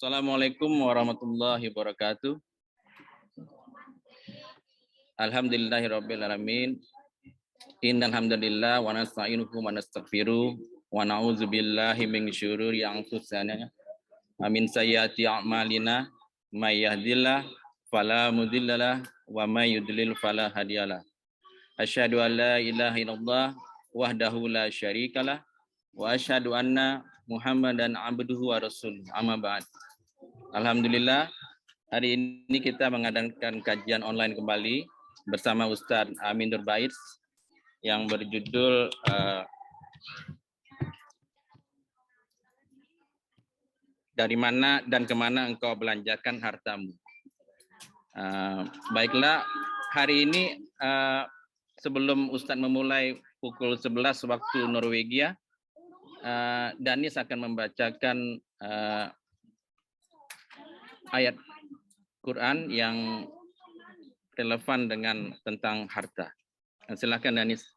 Assalamualaikum warahmatullahi wabarakatuh. Alhamdulillahirabbil alamin. Innal hamdalillah wa nasta'inuhu wa nastaghfiruh wa na'udzubillahi min syururi anfusina wa min sayyiati a'malina may yahdihillahu fala mudhillalah wa may yudlil fala hadiyalah. Asyhadu an la ilaha illallah wahdahu la syarikalah wa asyhadu anna Muhammadan abduhu wa rasuluh. Amma ba'd. Alhamdulillah, hari ini kita mengadakan kajian online kembali bersama Ustadz Amin Nurbaiz yang berjudul dari mana dan kemana engkau belanjakan hartamu. Baiklah, hari ini sebelum Ustadz memulai pukul 11 waktu Norwegia, Danis akan membacakan ayat Quran yang relevan dengan tentang harta. Silakan Danis.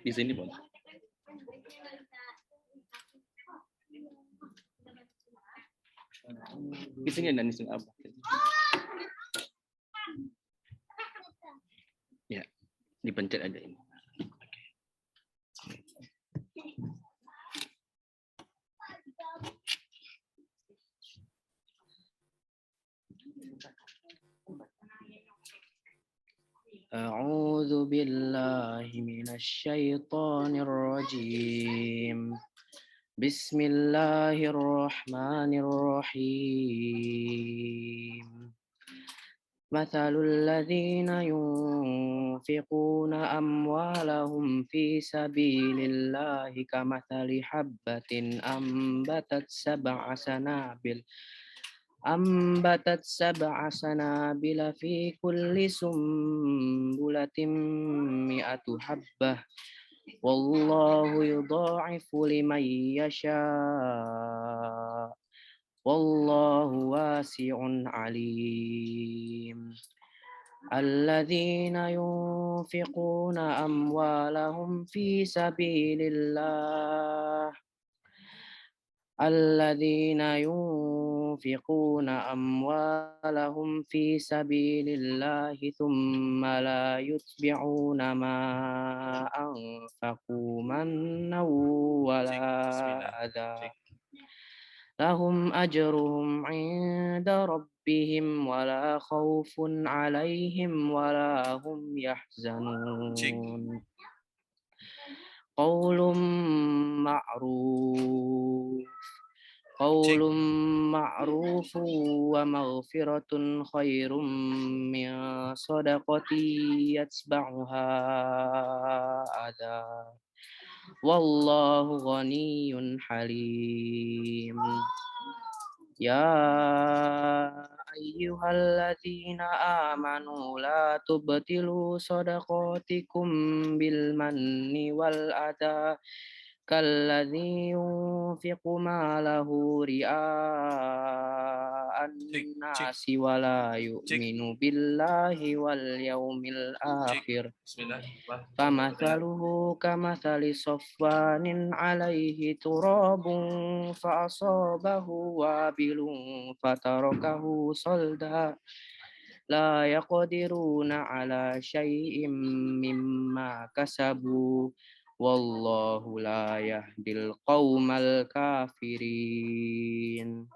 Di sini boleh. Di sini Danis apa? Ya, dipencet aja ini. A'udzu billahi minasy syaithanir rajim. Bismillahirrahmanirrahim. Mathalul ladzina yunfiquna amwalahum fi sabilillahi kamathali habbatin ambatat sab'a sanabila fi kulli sumbulatin mi'atu habbah wallahu yudha'ifu liman yasha wallahu wasi'un alim. Alladzina yunfiquna amwalahum fi sabilillah الذين ينفقون أموالهم في سبيل الله ثم لا يتبعون ما أنفقوا منا ولا أذى لهم أجرهم عند ربهم ولا خوف عليهم ولا هم يحزنون قول معروف ومغفرة خير من صدقة يتبعها أذى والله غني حليم. يا أيها الذين آمنوا لا تبطلوا صدقاتكم بالمن والأذى كالذي ينفق ماله رئاء الناس ولا يؤمن بالله واليوم الآخر فمثله كمثل صفوان عليه تراب فأصابه وابل فتركه صلدا لا يقدرون على شيء مما كسبوا Wallahu la yahdil qaumal kafirin.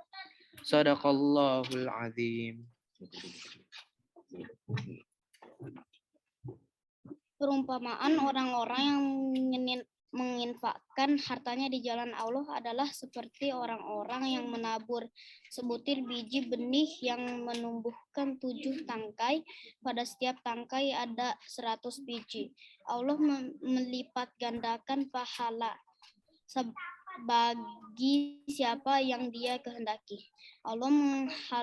Sadaqallahul azim. Perumpamaan orang-orang yang menginfakkan hartanya di jalan Allah adalah seperti orang-orang yang menabur sebutir biji benih yang menumbuhkan 7 tangkai. Pada setiap tangkai ada 100 biji. Allah melipat gandakan pahala bagi siapa yang Dia kehendaki. Allah maha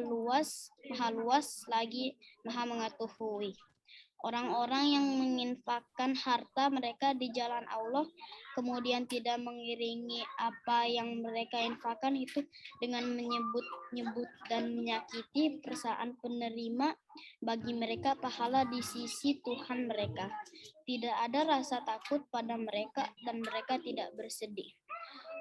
luas lagi maha mengetahui. Orang-orang yang menginfakkan harta mereka di jalan Allah, kemudian tidak mengiringi apa yang mereka infakkan itu dengan menyebut-nyebut dan menyakiti perasaan penerima, bagi mereka pahala di sisi Tuhan mereka. Tidak ada rasa takut pada mereka dan mereka tidak bersedih.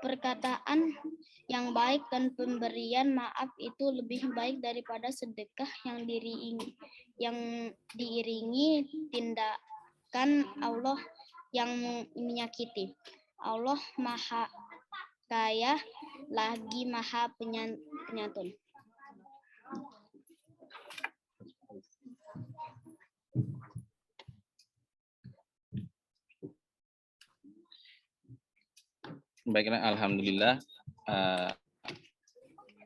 Perkataan yang baik dan pemberian maaf itu lebih baik daripada sedekah yang diiringi tindakan Allah yang menyakiti. Allah Maha Kaya lagi Maha Penyantun. Baiklah, alhamdulillah.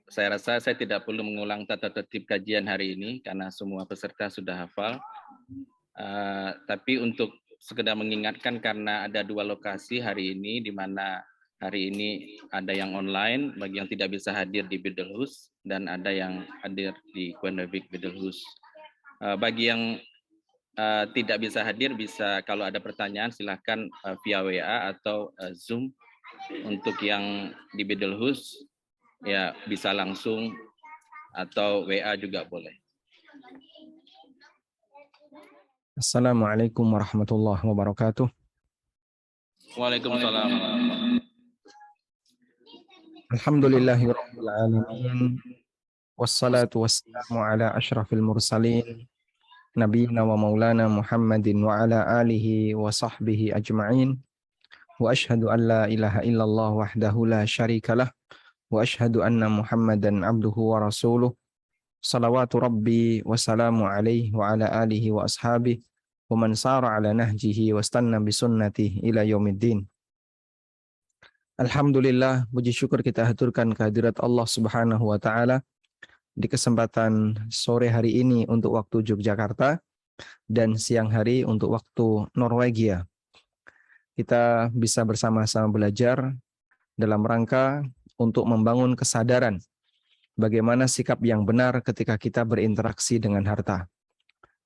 Saya rasa saya tidak perlu mengulang tata tertib kajian hari ini karena semua peserta sudah hafal. Tapi untuk sekedar mengingatkan karena ada 2 lokasi hari ini, di mana hari ini ada yang online bagi yang tidak bisa hadir di Bedelhus dan ada yang hadir di Quenvik Bedelhus. Bagi yang tidak bisa hadir, bisa kalau ada pertanyaan silahkan via WA atau Zoom. Untuk yang di Bedelhus ya bisa langsung atau WA juga boleh. Assalamualaikum warahmatullahi wabarakatuh. Waalaikumsalam. Alhamdulillahirabbil alamin. Wassalatu wassalamu ala asyrafil mursalin nabiyina wa maulana Muhammadin wa ala alihi wa sahbihi ajma'in. Wa ashhadu an la ilaha illallah wahdahu la syarikalah wa ashhadu anna Muhammadan abduhu wa rasuluh. Salawatu rabbi wa salamu alaihi wa ala alihi wa ashabihi wa man sara ala nahjihi wa stanna bi sunnatihi ila yaumiddin. Alhamdulillah, puji syukur kita haturkan kehadirat Allah Subhanahu wa taala di kesempatan sore hari ini untuk waktu Yogyakarta dan siang hari untuk waktu Norwegia. Kita bisa bersama-sama belajar dalam rangka untuk membangun kesadaran bagaimana sikap yang benar ketika kita berinteraksi dengan harta.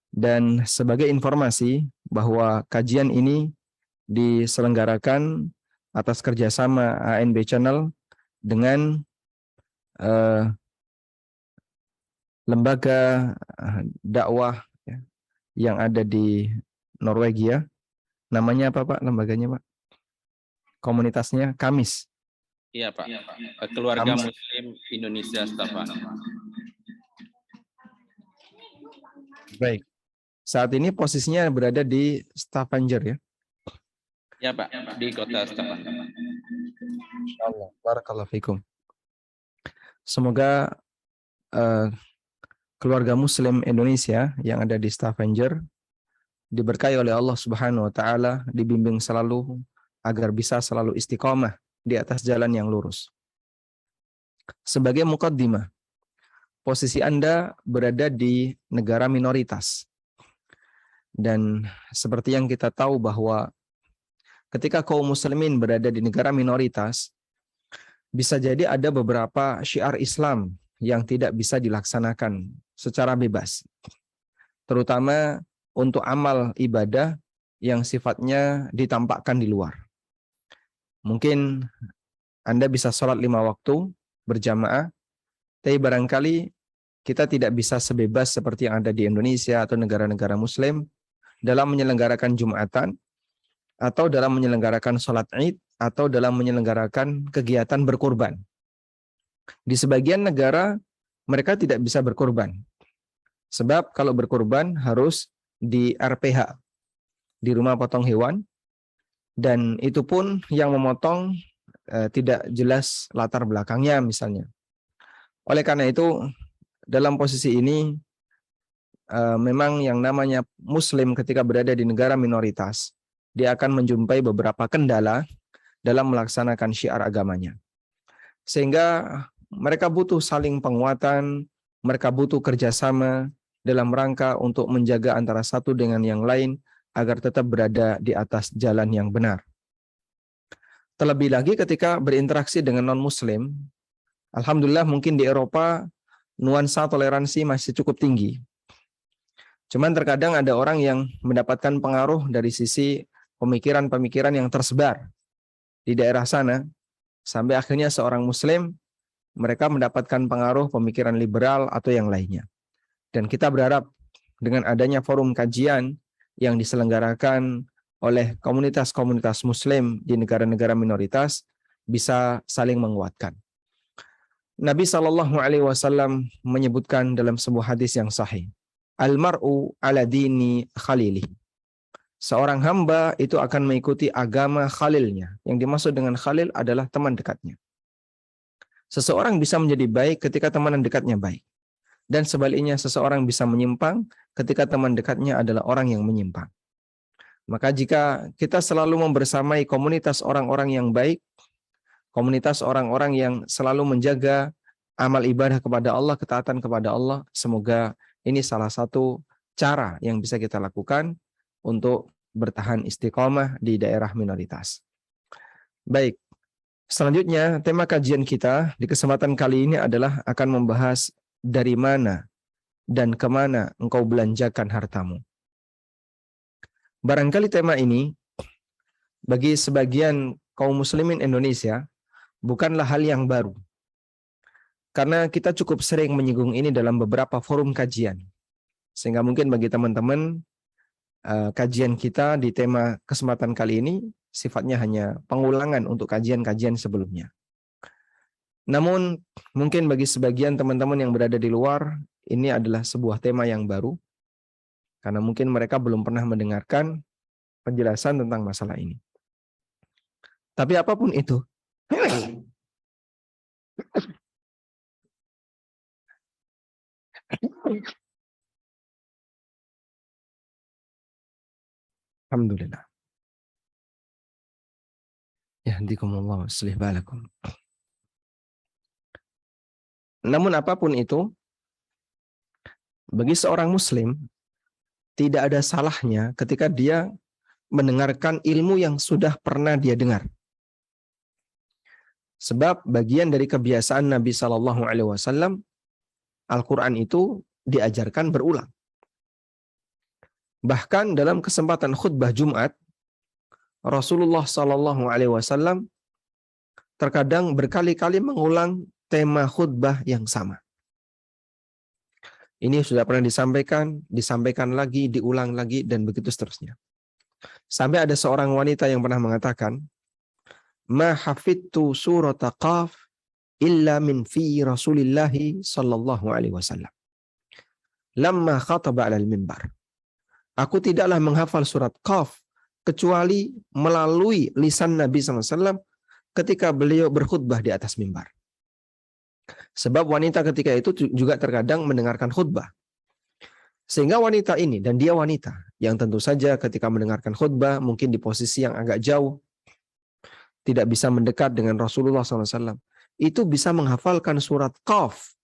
Dan sebagai informasi bahwa kajian ini diselenggarakan atas kerjasama ANB Channel dengan lembaga dakwah yang ada di Norwegia. Namanya apa Pak lembaganya Pak? Komunitasnya Kamis. Iya Pak, Keluarga Kamis. Muslim Indonesia Stavanger. Baik. Saat ini posisinya berada di Stavanger ya? Ya Pak, di kota Stavanger. Insyaallah. Barakallahu fikum. Semoga keluarga Muslim Indonesia yang ada di Stavanger diberkahi oleh Allah Subhanahu wa taala, dibimbing selalu agar bisa selalu istiqomah di atas jalan yang lurus. Sebagai muqaddimah, posisi Anda berada di negara minoritas. Dan seperti yang kita tahu bahwa ketika kaum muslimin berada di negara minoritas, bisa jadi ada beberapa syiar Islam yang tidak bisa dilaksanakan secara bebas. Terutama untuk amal ibadah yang sifatnya ditampakkan di luar. Mungkin Anda bisa sholat 5 waktu berjamaah, tapi barangkali kita tidak bisa sebebas seperti yang ada di Indonesia atau negara-negara Muslim dalam menyelenggarakan Jumatan, atau dalam menyelenggarakan sholat Id, atau dalam menyelenggarakan kegiatan berkurban. Di sebagian negara mereka tidak bisa berkurban. Sebab kalau berkurban harus di RPH, di rumah potong hewan, dan itu pun yang memotong tidak jelas latar belakangnya misalnya. Oleh karena itu, dalam posisi ini memang yang namanya Muslim ketika berada di negara minoritas, dia akan menjumpai beberapa kendala dalam melaksanakan syiar agamanya. Sehingga mereka butuh saling penguatan, mereka butuh kerjasama dalam rangka untuk menjaga antara satu dengan yang lain agar tetap berada di atas jalan yang benar. Terlebih lagi ketika berinteraksi dengan non-Muslim, alhamdulillah mungkin di Eropa nuansa toleransi masih cukup tinggi. Cuman terkadang ada orang yang mendapatkan pengaruh dari sisi pemikiran-pemikiran yang tersebar di daerah sana, sampai akhirnya seorang Muslim mereka mendapatkan pengaruh pemikiran liberal atau yang lainnya. Dan kita berharap dengan adanya forum kajian yang diselenggarakan oleh komunitas-komunitas Muslim di negara-negara minoritas, bisa saling menguatkan. Nabi SAW menyebutkan dalam sebuah hadis yang sahih, Al-mar'u ala dini khalilih. Seorang hamba itu akan mengikuti agama khalilnya. Yang dimaksud dengan khalil adalah teman dekatnya. Seseorang bisa menjadi baik ketika teman dekatnya baik. Dan sebaliknya seseorang bisa menyimpang ketika teman dekatnya adalah orang yang menyimpang. Maka jika kita selalu membersamai komunitas orang-orang yang baik, komunitas orang-orang yang selalu menjaga amal ibadah kepada Allah, ketaatan kepada Allah, semoga ini salah satu cara yang bisa kita lakukan untuk bertahan istiqomah di daerah minoritas. Baik, selanjutnya tema kajian kita di kesempatan kali ini adalah akan membahas dari mana dan kemana engkau belanjakan hartamu. Barangkali tema ini bagi sebagian kaum muslimin Indonesia bukanlah hal yang baru. Karena kita cukup sering menyinggung ini dalam beberapa forum kajian. Sehingga mungkin bagi teman-teman kajian kita di tema kesempatan kali ini sifatnya hanya pengulangan untuk kajian-kajian sebelumnya. Namun mungkin bagi sebagian teman-teman yang berada di luar, ini adalah sebuah tema yang baru. Karena mungkin mereka belum pernah mendengarkan penjelasan tentang masalah ini. Tapi apapun itu, alhamdulillah. Yahdikumullah waslih balakum. Namun apapun itu, bagi seorang muslim tidak ada salahnya ketika dia mendengarkan ilmu yang sudah pernah dia dengar. Sebab bagian dari kebiasaan Nabi SAW, Al-Quran itu diajarkan berulang. Bahkan dalam kesempatan khutbah Jumat, Rasulullah SAW terkadang berkali-kali mengulang tema khutbah yang sama. Ini sudah pernah disampaikan lagi, diulang lagi, dan begitu seterusnya. Sampai ada seorang wanita yang pernah mengatakan, "Ma hafidtu surata Qaf illa min fi Rasulillahi sallallahu alaihi wasallam. Lamma khataba 'alal mimbar." Aku tidaklah menghafal surat Qaf kecuali melalui lisan Nabi SAW ketika beliau berkhutbah di atas mimbar. Sebab wanita ketika itu juga terkadang mendengarkan khutbah. Sehingga wanita ini, dan dia wanita, yang tentu saja ketika mendengarkan khutbah mungkin di posisi yang agak jauh, tidak bisa mendekat dengan Rasulullah SAW, itu bisa menghafalkan surat Qaf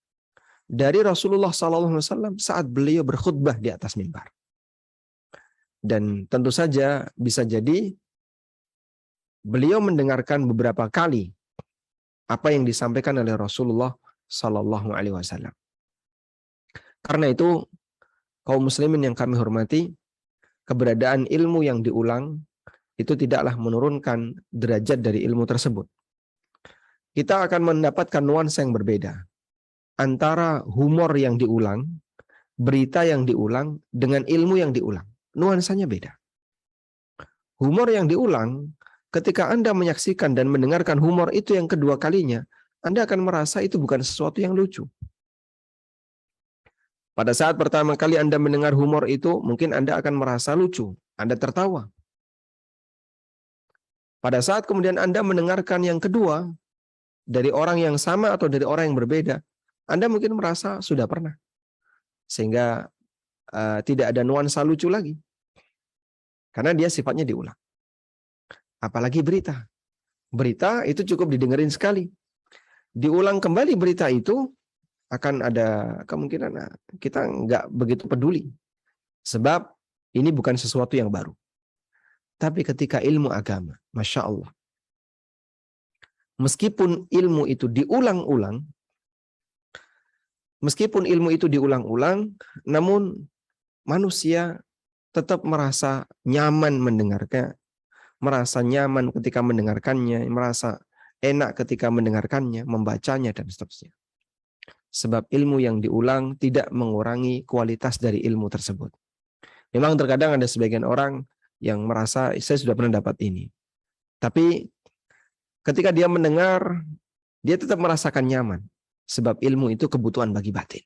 dari Rasulullah SAW saat beliau berkhutbah di atas mimbar. Dan tentu saja bisa jadi beliau mendengarkan beberapa kali apa yang disampaikan oleh Rasulullah Sallallahu Alaihi Wasallam. Karena itu, kaum muslimin yang kami hormati, keberadaan ilmu yang diulang itu tidaklah menurunkan derajat dari ilmu tersebut. Kita akan mendapatkan nuansa yang berbeda antara humor yang diulang, berita yang diulang, dengan ilmu yang diulang. Nuansanya beda. Humor yang diulang, ketika Anda menyaksikan dan mendengarkan humor itu yang kedua kalinya, Anda akan merasa itu bukan sesuatu yang lucu. Pada saat pertama kali Anda mendengar humor itu, mungkin Anda akan merasa lucu. Anda tertawa. Pada saat kemudian Anda mendengarkan yang kedua, dari orang yang sama atau dari orang yang berbeda, Anda mungkin merasa sudah pernah. Sehingga tidak ada nuansa lucu lagi. Karena dia sifatnya diulang. Apalagi berita. Berita itu cukup didengerin sekali. Diulang kembali berita itu, akan ada kemungkinan kita nggak begitu peduli. Sebab ini bukan sesuatu yang baru. Tapi ketika ilmu agama, Masya Allah. Meskipun ilmu itu diulang-ulang, namun manusia tetap merasa nyaman mendengarnya, merasa nyaman ketika mendengarkannya, merasa enak ketika mendengarkannya, membacanya, dan seterusnya. Sebab ilmu yang diulang tidak mengurangi kualitas dari ilmu tersebut. Memang terkadang ada sebagian orang yang merasa, saya sudah pernah dapat ini. Tapi ketika dia mendengar, dia tetap merasakan nyaman. Sebab ilmu itu kebutuhan bagi batin.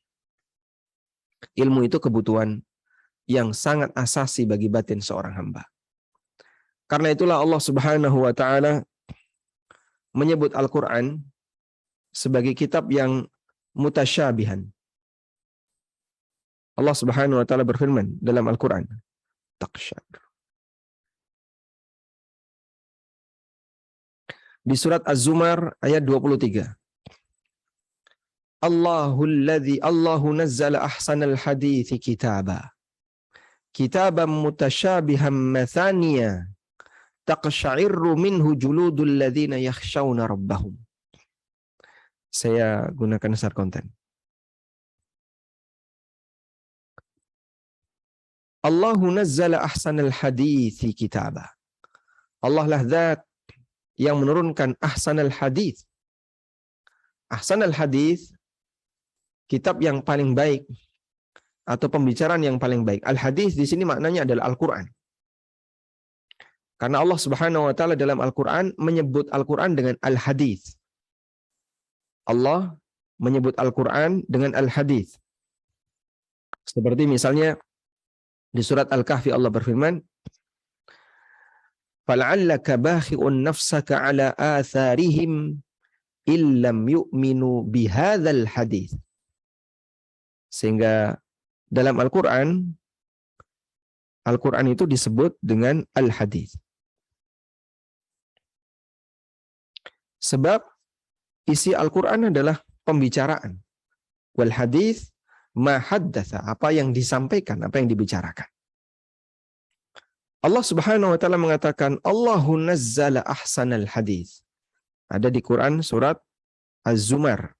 Ilmu itu kebutuhan yang sangat asasi bagi batin seorang hamba. Karena itulah Allah Subhanahu wa taala menyebut Al-Qur'an sebagai kitab yang mutasyabihan. Allah Subhanahu wa taala berfirman dalam Al-Qur'an, taqsyar. Di surat Az-Zumar ayat 23. Allahu nazzala ahsanal hadithi kitaba. Kitaban mutasyabihan mathaniya. Taqsya'irru minhu juludul ladzina yakhshawna rabbahum. Saya gunakan start konten. Allahu nazzala ahsanal hadithi kitaba. Allah lah zat yang menurunkan ahsanal hadits. Ahsanal hadits, kitab yang paling baik atau pembicaraan yang paling baik. Al-hadits di sini maknanya adalah Al-Qur'an. Karena Allah Subhanahu wa taala dalam Al-Qur'an menyebut Al-Qur'an dengan Al-hadits. Allah menyebut Al-Qur'an dengan Al-hadits. Seperti misalnya di surat Al-Kahfi Allah berfirman, "Fal'allaka bakhi'un nafsaka 'ala atharihim illam yu'minu bihadzal hadits." Sehingga dalam Al-Qur'an itu disebut dengan Al-Hadits. Sebab isi Al-Qur'an adalah pembicaraan. Wal hadits ma haddatsa, apa yang disampaikan, apa yang dibicarakan. Allah Subhanahu wa taala mengatakan Allahu nazzala ahsanal hadits. Ada di Quran surat Az-Zumar.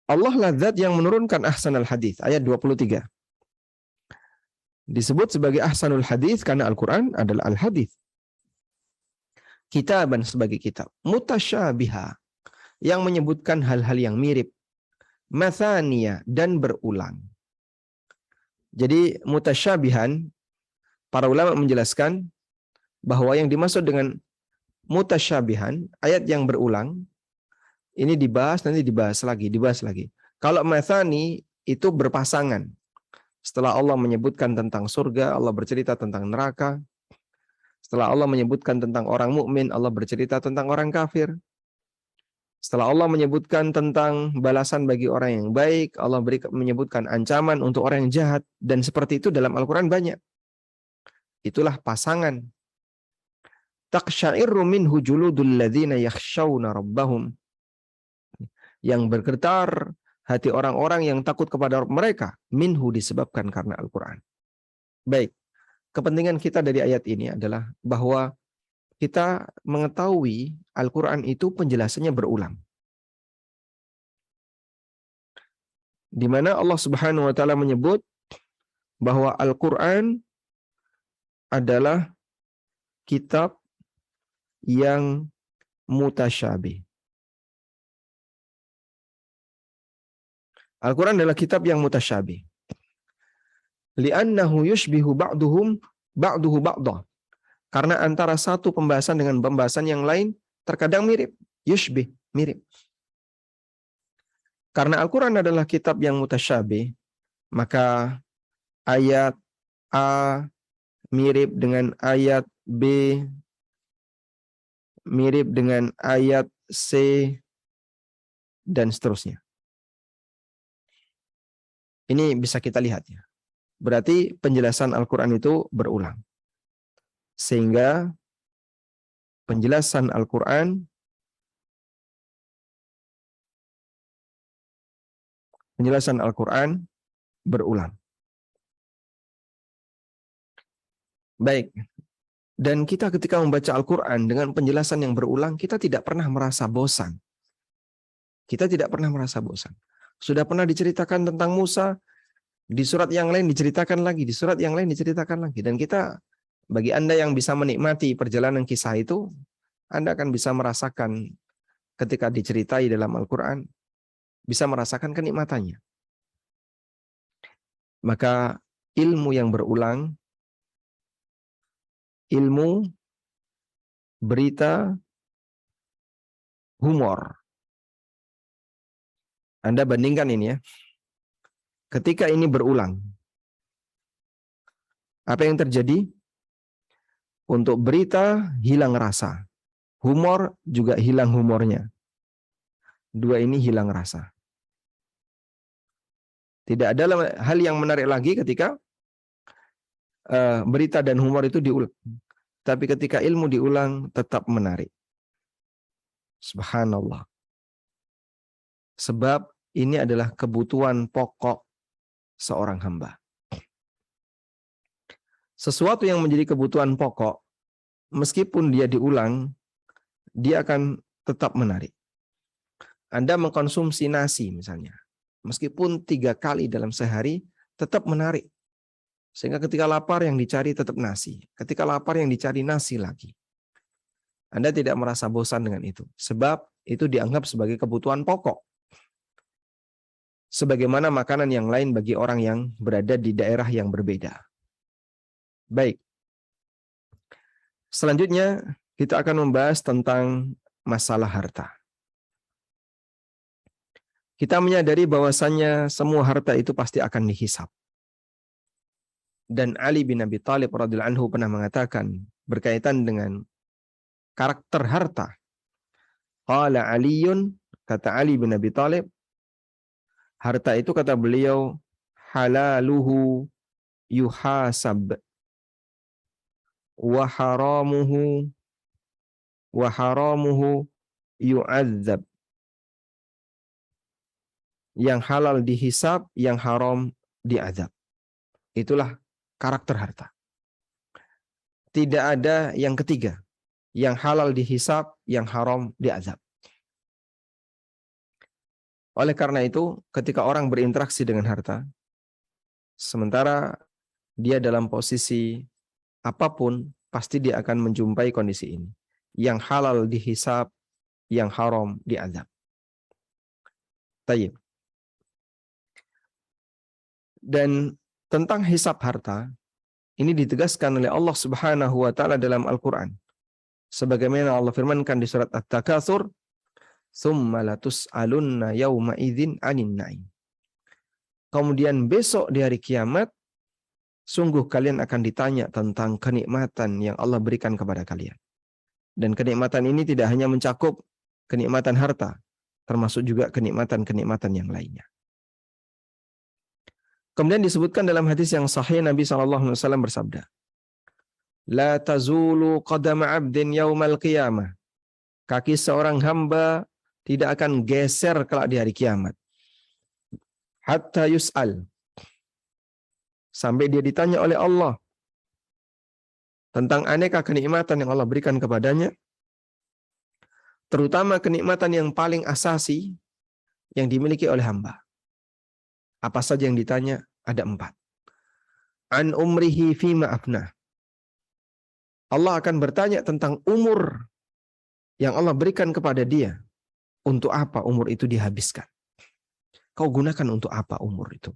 Allah lah zat yang menurunkan ahsanal hadits, ayat 23. Disebut sebagai ahsanul hadits karena Al-Qur'an adalah al-hadits. Kitaban sebagai kitab, mutasyabiha yang menyebutkan hal-hal yang mirip, mathaniya dan berulang. Jadi mutasyabihan, para ulama menjelaskan bahwa yang dimaksud dengan mutasyabihan, ayat yang berulang, ini dibahas, nanti dibahas lagi. Kalau mathani itu berpasangan. Setelah Allah menyebutkan tentang surga, Allah bercerita tentang neraka. Setelah Allah menyebutkan tentang orang mukmin, Allah bercerita tentang orang kafir. Setelah Allah menyebutkan tentang balasan bagi orang yang baik, Allah menyebutkan ancaman untuk orang yang jahat. Dan seperti itu dalam Al-Quran banyak. Itulah pasangan. Taqsya'irru minhu juludul ladzina yakhshawna rabbahum. Yang bergetar hati orang-orang yang takut kepada mereka. Minhu disebabkan karena Al-Quran. Baik, kepentingan kita dari ayat ini adalah bahwa kita mengetahui Al-Quran itu penjelasannya berulang. Di mana Allah Subhanahu wa taala menyebut bahwa Al-Quran adalah kitab yang mutasyabih. Al-Quran adalah kitab yang mutasyabih. Li'annahu yushbihu ba'duhu ba'dah. Karena antara satu pembahasan dengan pembahasan yang lain terkadang mirip. Yushbih, mirip. Karena Al-Quran adalah kitab yang mutasyabih, maka ayat A mirip dengan ayat B, mirip dengan ayat C, dan seterusnya. Ini bisa kita lihat ya. Berarti penjelasan Al-Quran itu berulang. Sehingga penjelasan Al-Quran berulang. Baik. Dan kita ketika membaca Al-Quran dengan penjelasan yang berulang, kita tidak pernah merasa bosan. Sudah pernah diceritakan tentang Musa, di surat yang lain diceritakan lagi, Dan kita, bagi Anda yang bisa menikmati perjalanan kisah itu, Anda akan bisa merasakan ketika diceritai dalam Al-Quran, bisa merasakan kenikmatannya. Maka ilmu yang berulang, ilmu berita humor. Anda bandingkan ini ya. Ketika ini berulang, apa yang terjadi? Untuk berita hilang rasa. Humor juga hilang humornya. Dua ini hilang rasa. Tidak ada hal yang menarik lagi ketika berita dan humor itu diulang. Tapi ketika ilmu diulang, tetap menarik. Subhanallah. Sebab ini adalah kebutuhan pokok seorang hamba. Sesuatu yang menjadi kebutuhan pokok, meskipun dia diulang, dia akan tetap menarik. Anda mengkonsumsi nasi misalnya, meskipun 3 kali dalam sehari, tetap menarik. Sehingga ketika lapar yang dicari tetap nasi. Ketika lapar yang dicari nasi lagi. Anda tidak merasa bosan dengan itu. Sebab itu dianggap sebagai kebutuhan pokok. Sebagaimana makanan yang lain bagi orang yang berada di daerah yang berbeda. Baik. Selanjutnya kita akan membahas tentang masalah harta. Kita menyadari bahwasannya semua harta itu pasti akan dihisab. Dan Ali bin Abi Thalib radhiyallahu anhu pernah mengatakan berkaitan dengan karakter harta. Qala Aliyun, kata Ali bin Abi Thalib, harta itu kata beliau halaluhu yuhasab wa haramuhu yu'adzab. Yang halal dihisab, yang haram diazab. Itulah karakter harta. Tidak ada yang ketiga. Yang halal dihisab, yang haram diazab. Oleh karena itu, ketika orang berinteraksi dengan harta, sementara dia dalam posisi apapun, pasti dia akan menjumpai kondisi ini. Yang halal dihisab, yang haram diazab. Tayyib. Dan tentang hisab harta, ini ditegaskan oleh Allah Subhanahu wa taala dalam Al-Qur'an. Sebagaimana Allah firmankan di surat At-Takatsur, "Tsumma latus'alunna yauma idzin 'anin na'im." Kemudian besok di hari kiamat, sungguh kalian akan ditanya tentang kenikmatan yang Allah berikan kepada kalian. Dan kenikmatan ini tidak hanya mencakup kenikmatan harta, termasuk juga kenikmatan-kenikmatan yang lainnya. Kemudian disebutkan dalam hadis yang sahih Nabi SAW bersabda, "La tazulu qadama 'abdin yaumal qiyamah." Kaki seorang hamba tidak akan geser kelak di hari kiamat. Hatta yus'al. Sampai dia ditanya oleh Allah tentang aneka kenikmatan yang Allah berikan kepadanya, terutama kenikmatan yang paling asasi yang dimiliki oleh hamba. Apa saja yang ditanya? Ada 4. An umrihi fima afnah. Allah akan bertanya tentang umur yang Allah berikan kepada dia. Untuk apa umur itu dihabiskan? Kau gunakan untuk apa umur itu?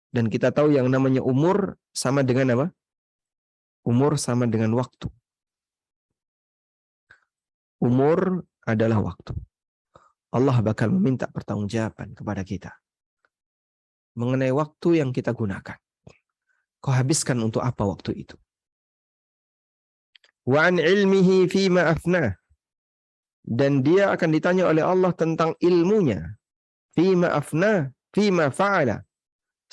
Dan kita tahu yang namanya umur sama dengan apa? Umur sama dengan waktu. Umur adalah waktu. Allah bakal meminta pertanggungjawaban kepada kita mengenai waktu yang kita gunakan. Kau habiskan untuk apa waktu itu? Wa an ilmihi fima afnah. Dan dia akan ditanya oleh Allah tentang ilmunya. Fima afnah, fima fa'ala.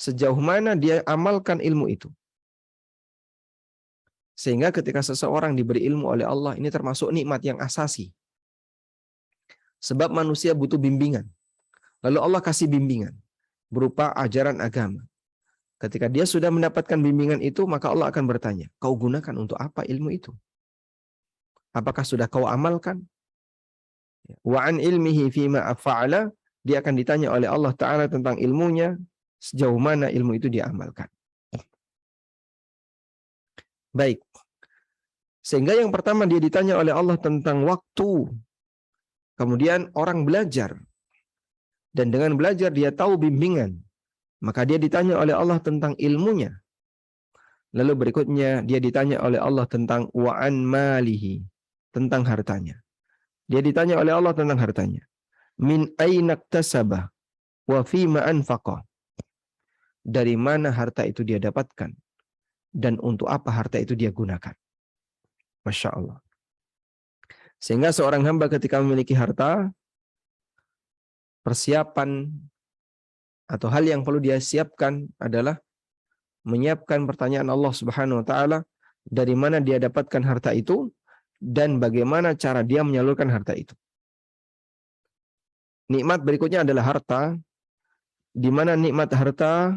Sejauh mana dia amalkan ilmu itu. Sehingga ketika seseorang diberi ilmu oleh Allah, ini termasuk nikmat yang asasi. Sebab manusia butuh bimbingan. Lalu Allah kasih bimbingan berupa ajaran agama. Ketika dia sudah mendapatkan bimbingan itu, maka Allah akan bertanya, kau gunakan untuk apa ilmu itu? Apakah sudah kau amalkan? Wa an ilmihi fima af'ala, dia akan ditanya oleh Allah Ta'ala tentang ilmunya, sejauh mana ilmu itu dia amalkan. Baik. Sehingga yang pertama dia ditanya oleh Allah tentang waktu. Kemudian orang belajar. Dan dengan belajar dia tahu bimbingan. Maka dia ditanya oleh Allah tentang ilmunya. Lalu berikutnya dia ditanya oleh Allah tentang wa'an malihi. tentang hartanya. Dia ditanya oleh Allah tentang hartanya. Min aina iktasaba wa fima anfaqa. Dari mana harta itu dia dapatkan dan untuk apa harta itu dia gunakan. Masya Allah. Sehingga seorang hamba ketika memiliki harta, persiapan atau hal yang perlu dia siapkan adalah menyiapkan pertanyaan Allah Subhanahu wa taala, dari mana dia dapatkan harta itu dan bagaimana cara dia menyalurkan harta itu. Nikmat berikutnya adalah harta, di mana nikmat harta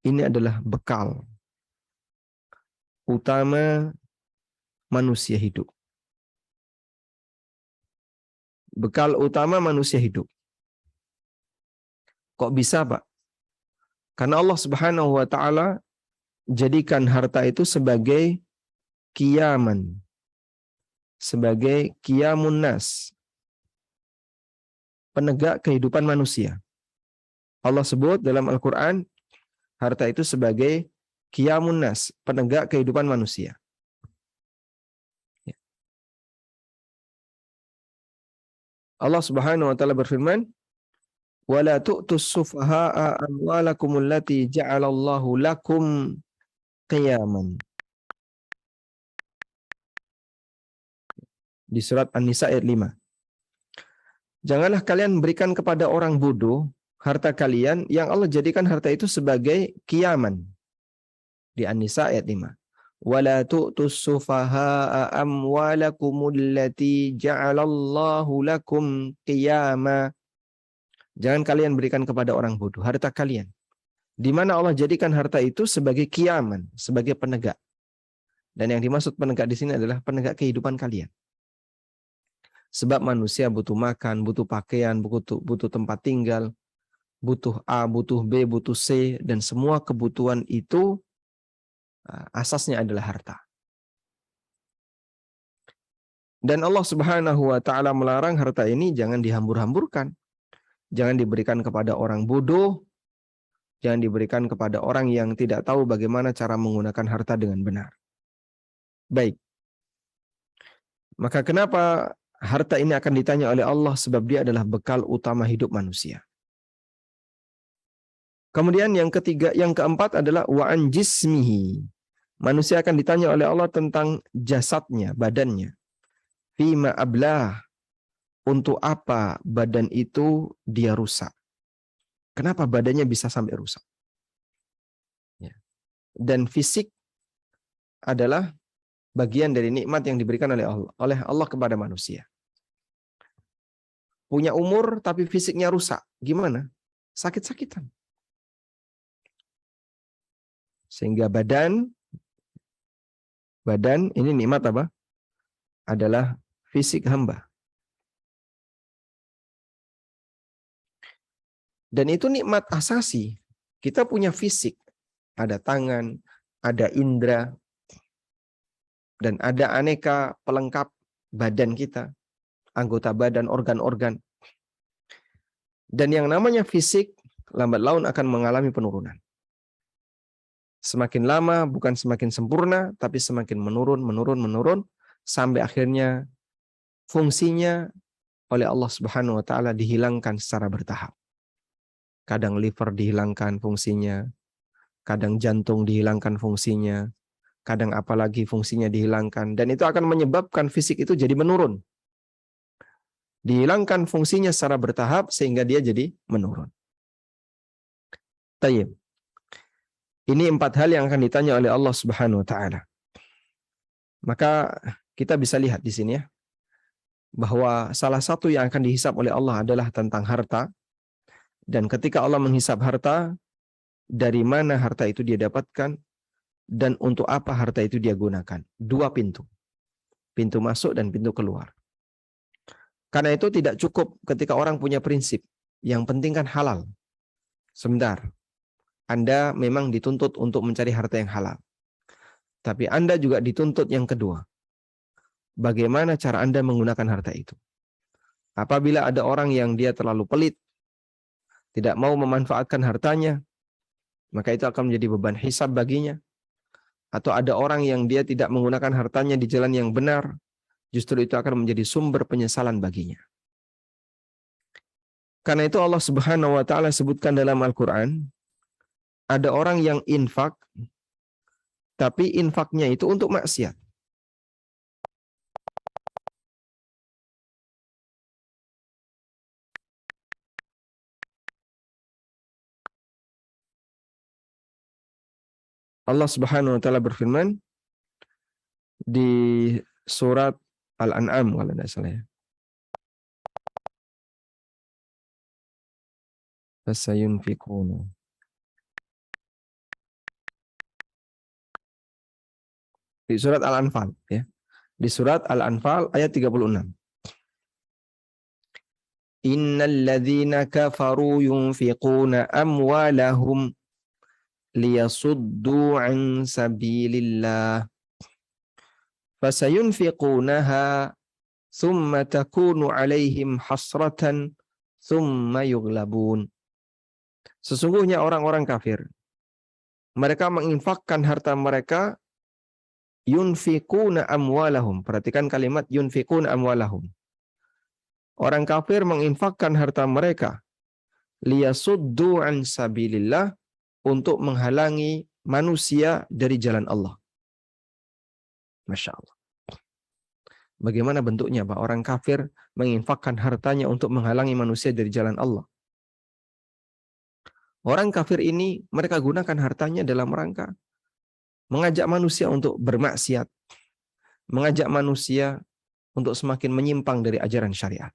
ini adalah bekal utama manusia hidup. Bekal utama manusia hidup. Kok bisa, Pak? Karena Allah Subhanahu wa taala jadikan harta itu sebagai qiyaman, sebagai qiyamun nas, penegak kehidupan manusia. Allah sebut dalam Al-Qur'an harta itu sebagai qiyamun nas, penegak kehidupan manusia. Allah Subhanahu wa taala berfirman, "Wala tu'tus sufaha'a amwalakum allati ja'alallahu lakum qiyaman." Di surat An-Nisa ayat 5. Janganlah kalian berikan kepada orang bodoh harta kalian yang Allah jadikan harta itu sebagai qiyaman. Di An-Nisa ayat 5. Wala tu'tus sufaha'a amwalakum allati ja'alallahu lakum qiyama. Jangan kalian berikan kepada orang bodoh harta kalian, di mana Allah jadikan harta itu sebagai qiyaman, sebagai penegak. Dan yang dimaksud penegak di sini adalah penegak kehidupan kalian. Sebab manusia butuh makan, butuh pakaian, butuh tempat tinggal, butuh A, butuh B, butuh C, dan semua kebutuhan itu asasnya adalah harta. Dan Allah Subhanahu wa taala melarang harta ini jangan dihambur-hamburkan. Jangan diberikan kepada orang bodoh, jangan diberikan kepada orang yang tidak tahu bagaimana cara menggunakan harta dengan benar. Baik. Maka kenapa harta ini akan ditanya oleh Allah? Sebab dia adalah bekal utama hidup manusia. Kemudian yang keempat adalah wa'an jismihi. Manusia akan ditanya oleh Allah tentang jasadnya, badannya. Fima ablah. Untuk apa badan itu dia rusak? Kenapa badannya bisa sampai rusak? Ya. Dan fisik adalah bagian dari nikmat yang diberikan oleh Allah kepada manusia. Punya umur tapi fisiknya rusak. Gimana? Sakit-sakitan. Sehingga badan ini nikmat apa? Adalah fisik hamba. Dan itu nikmat asasi. Kita punya fisik, ada tangan, ada indera, dan ada aneka pelengkap badan kita, anggota badan, organ-organ. Dan yang namanya fisik, lambat laun akan mengalami penurunan. Semakin lama bukan semakin sempurna, tapi semakin menurun, sampai akhirnya fungsinya oleh Allah Subhanahu wa taala dihilangkan secara bertahap. Kadang liver dihilangkan fungsinya, kadang jantung dihilangkan fungsinya, kadang apalagi fungsinya dihilangkan. Dan itu akan menyebabkan fisik itu jadi menurun. Dihilangkan fungsinya secara bertahap sehingga dia jadi menurun. Tayyib. Ini 4 hal yang akan ditanya oleh Allah Subhanahu wa taala. Maka kita bisa lihat di sini ya, bahwa salah satu yang akan dihisab oleh Allah adalah tentang harta. Dan ketika Allah menghisab harta, dari mana harta itu dia dapatkan dan untuk apa harta itu dia gunakan. 2 pintu. Pintu masuk dan pintu keluar. Karena itu tidak cukup ketika orang punya prinsip. Yang penting kan halal. Sebentar. Anda memang dituntut untuk mencari harta yang halal. Tapi Anda juga dituntut yang kedua. Bagaimana cara Anda menggunakan harta itu? Apabila ada orang yang dia terlalu pelit, tidak mau memanfaatkan hartanya, maka itu akan menjadi beban hisab baginya. Atau ada orang yang dia tidak menggunakan hartanya di jalan yang benar, justru itu akan menjadi sumber penyesalan baginya. Karena itu Allah Subhanahu wa taala sebutkan dalam Al-Qur'an, ada orang yang infak tapi infaknya itu untuk maksiat. Allah Subhanahu wa taala berfirman di surat Al-An'am kalau tidak salah ya. Fasayunfikuna. Di surat Al-Anfal ya. Di surat Al-Anfal ayat 36. Innal ladzina kafaru yunfiquna amwalahum liyasuddu an sabilillah fasayunfiqunaha thumma takunu alaihim hasratan thumma yughlabun. Sesungguhnya orang-orang kafir mereka menginfakkan harta mereka, yunfiquna amwalahum. Perhatikan kalimat yunfiquna amwalahum. Orang kafir menginfakkan harta mereka liyasuddu an sabilillah, untuk menghalangi manusia dari jalan Allah. Masya Allah. Bagaimana bentuknya, Pak? Orang kafir menginfakkan hartanya untuk menghalangi manusia dari jalan Allah. Orang kafir ini mereka gunakan hartanya dalam rangka mengajak manusia untuk bermaksiat, mengajak manusia untuk semakin menyimpang dari ajaran syariat.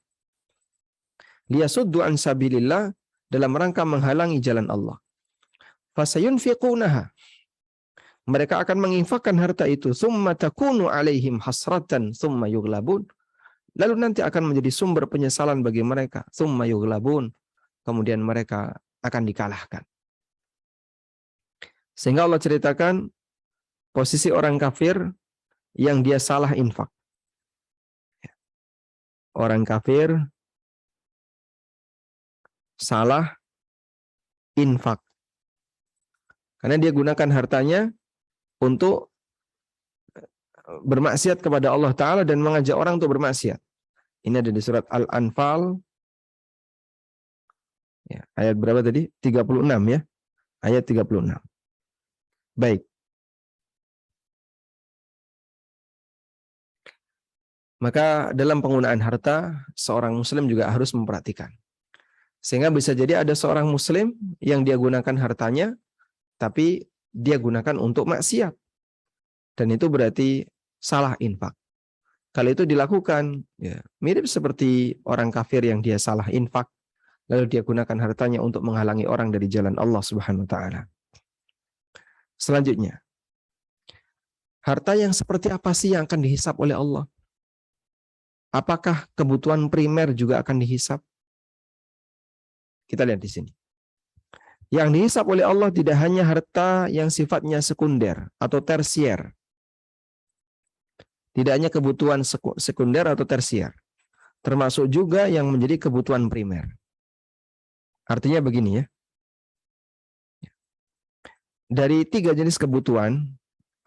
Liyasuddu an sabilillah, dalam rangka menghalangi jalan Allah. Fasayunfiqunaha, mereka akan menginfakkan harta itu, summa takunu alaihim hasratan summa yughlabun, lalu nanti akan menjadi sumber penyesalan bagi mereka, summa yughlabun, kemudian mereka akan dikalahkan. Sehingga Allah ceritakan posisi orang kafir yang dia salah infak. Orang kafir salah infak karena dia gunakan hartanya untuk bermaksiat kepada Allah Ta'ala dan mengajak orang untuk bermaksiat. Ini ada di surat Al-Anfal ya, ayat berapa tadi? 36 ya. Ayat 36. Baik. Maka dalam penggunaan harta, seorang muslim juga harus memperhatikan. Sehingga bisa jadi ada seorang muslim yang dia gunakan hartanya, tapi dia gunakan untuk maksiat. Dan itu berarti salah infak. Kalau itu dilakukan, ya, mirip seperti orang kafir yang dia salah infak, lalu dia gunakan hartanya untuk menghalangi orang dari jalan Allah Subhanahu wa taala. Selanjutnya, harta yang seperti apa sih yang akan dihisap oleh Allah? Apakah kebutuhan primer juga akan dihisap? Kita lihat di sini. Yang dihisap oleh Allah tidak hanya harta yang sifatnya sekunder atau tersier. Tidak hanya kebutuhan sekunder atau tersier. Termasuk juga yang menjadi kebutuhan primer. Artinya begini ya. Dari 3 jenis kebutuhan,